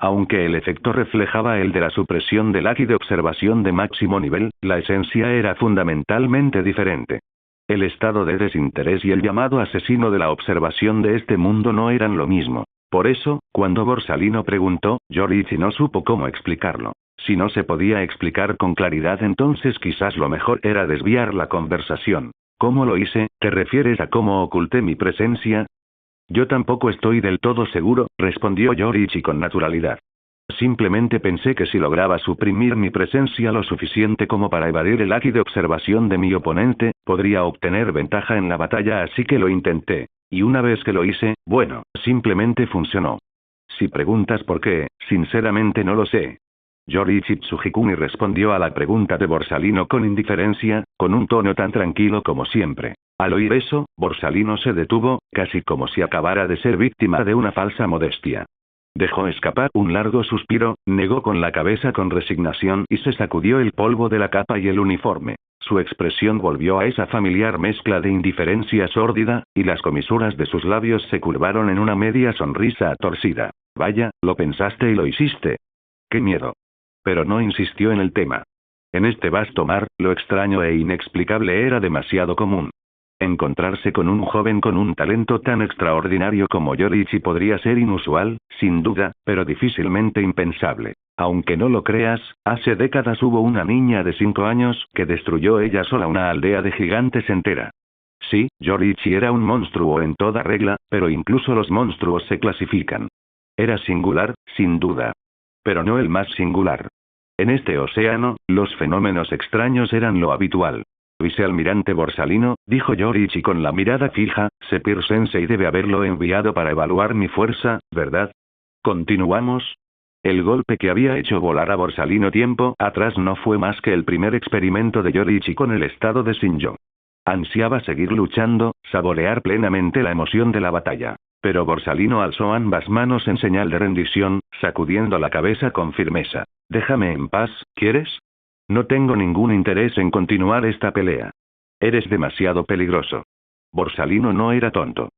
Aunque el efecto reflejaba el de la supresión del Aki de observación de máximo nivel, la esencia era fundamentalmente diferente. El estado de desinterés y el llamado asesino de la observación de este mundo no eran lo mismo. Por eso, cuando Borsalino preguntó, Yoriichi no supo cómo explicarlo. Si no se podía explicar con claridad, entonces quizás lo mejor era desviar la conversación. ¿Cómo lo hice? ¿Te refieres a cómo oculté mi presencia? Yo tampoco estoy del todo seguro, respondió Yoriichi con naturalidad. Simplemente pensé que si lograba suprimir mi presencia lo suficiente como para evadir el Aki de observación de mi oponente, podría obtener ventaja en la batalla, así que lo intenté. Y una vez que lo hice, bueno, simplemente funcionó. Si preguntas por qué, sinceramente no lo sé. Yoriichi Tsujikuni respondió a la pregunta de Borsalino con indiferencia, con un tono tan tranquilo como siempre. Al oír eso, Borsalino se detuvo, casi como si acabara de ser víctima de una falsa modestia. Dejó escapar un largo suspiro, negó con la cabeza con resignación y se sacudió el polvo de la capa y el uniforme. Su expresión volvió a esa familiar mezcla de indiferencia sórdida, y las comisuras de sus labios se curvaron en una media sonrisa torcida. Vaya, lo pensaste y lo hiciste. ¡Qué miedo! Pero no insistió en el tema. En este vasto mar, lo extraño e inexplicable era demasiado común. Encontrarse con un joven con un talento tan extraordinario como Yoriichi podría ser inusual, sin duda, pero difícilmente impensable. Aunque no lo creas, hace décadas hubo una niña de 5 años que destruyó ella sola una aldea de gigantes entera. Sí, Yoriichi era un monstruo en toda regla, pero incluso los monstruos se clasifican. Era singular, sin duda. Pero no el más singular. En este océano, los fenómenos extraños eran lo habitual. Vicealmirante Borsalino, dijo Yoriichi con la mirada fija, Sepir Sensei debe haberlo enviado para evaluar mi fuerza, ¿verdad? ¿Continuamos? El golpe que había hecho volar a Borsalino tiempo atrás no fue más que el primer experimento de Yoriichi con el estado de Shinjo. Ansiaba seguir luchando, saborear plenamente la emoción de la batalla. Pero Borsalino alzó ambas manos en señal de rendición, sacudiendo la cabeza con firmeza. Déjame en paz, ¿quieres? No tengo ningún interés en continuar esta pelea. Eres demasiado peligroso. Borsalino no era tonto.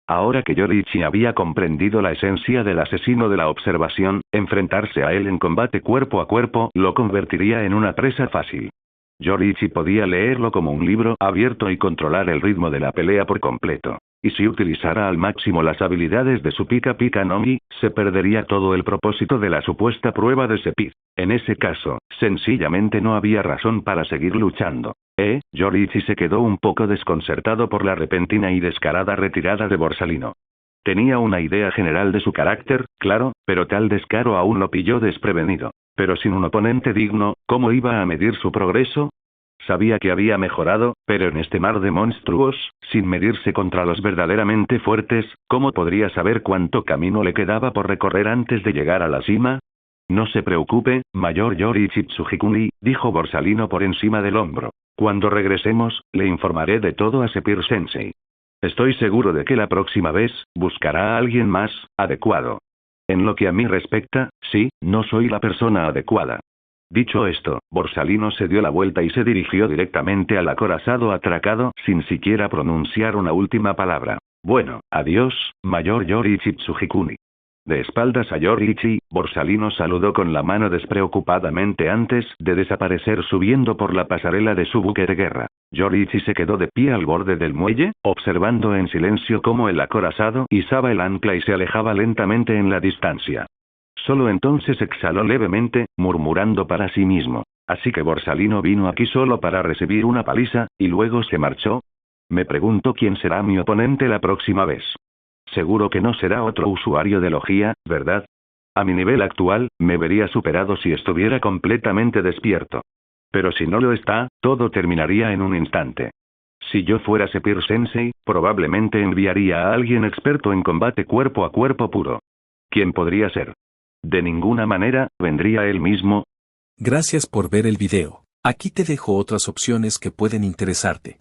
Ahora que Yoriichi había comprendido la esencia del asesino de la observación, enfrentarse a él en combate cuerpo a cuerpo lo convertiría en una presa fácil. Yoriichi podía leerlo como un libro abierto y controlar el ritmo de la pelea por completo. Y si utilizara al máximo las habilidades de su Pika Pika no Mi, se perdería todo el propósito de la supuesta prueba de Sephiroth. En ese caso, sencillamente no había razón para seguir luchando. Yoriichi se quedó un poco desconcertado por la repentina y descarada retirada de Borsalino. Tenía una idea general de su carácter, claro, pero tal descaro aún lo pilló desprevenido. Pero sin un oponente digno, ¿cómo iba a medir su progreso? Sabía que había mejorado, pero en este mar de monstruos, sin medirse contra los verdaderamente fuertes, ¿cómo podría saber cuánto camino le quedaba por recorrer antes de llegar a la cima? No se preocupe, Mayor Yoriichi Tsujikuni, dijo Borsalino por encima del hombro. Cuando regresemos, le informaré de todo a Sephiroth-sensei. Estoy seguro de que la próxima vez, buscará a alguien más adecuado. En lo que a mí respecta, sí, no soy la persona adecuada. Dicho esto, Borsalino se dio la vuelta y se dirigió directamente al acorazado atracado, sin siquiera pronunciar una última palabra. Bueno, adiós, Mayor Yoriichi Tsujikuni. De espaldas a Yoriichi, Borsalino saludó con la mano despreocupadamente antes de desaparecer subiendo por la pasarela de su buque de guerra. Yoriichi se quedó de pie al borde del muelle, observando en silencio cómo el acorazado izaba el ancla y se alejaba lentamente en la distancia. Solo entonces exhaló levemente, murmurando para sí mismo. Así que Borsalino vino aquí solo para recibir una paliza, y luego se marchó. Me pregunto quién será mi oponente la próxima vez. Seguro que no será otro usuario de Logia, ¿verdad? A mi nivel actual, me vería superado si estuviera completamente despierto. Pero si no lo está, todo terminaría en un instante. Si yo fuera Sephiroth-sensei, probablemente enviaría a alguien experto en combate cuerpo a cuerpo puro. ¿Quién podría ser? De ninguna manera, vendría él mismo. Gracias por ver el video. Aquí te dejo otras opciones que pueden interesarte.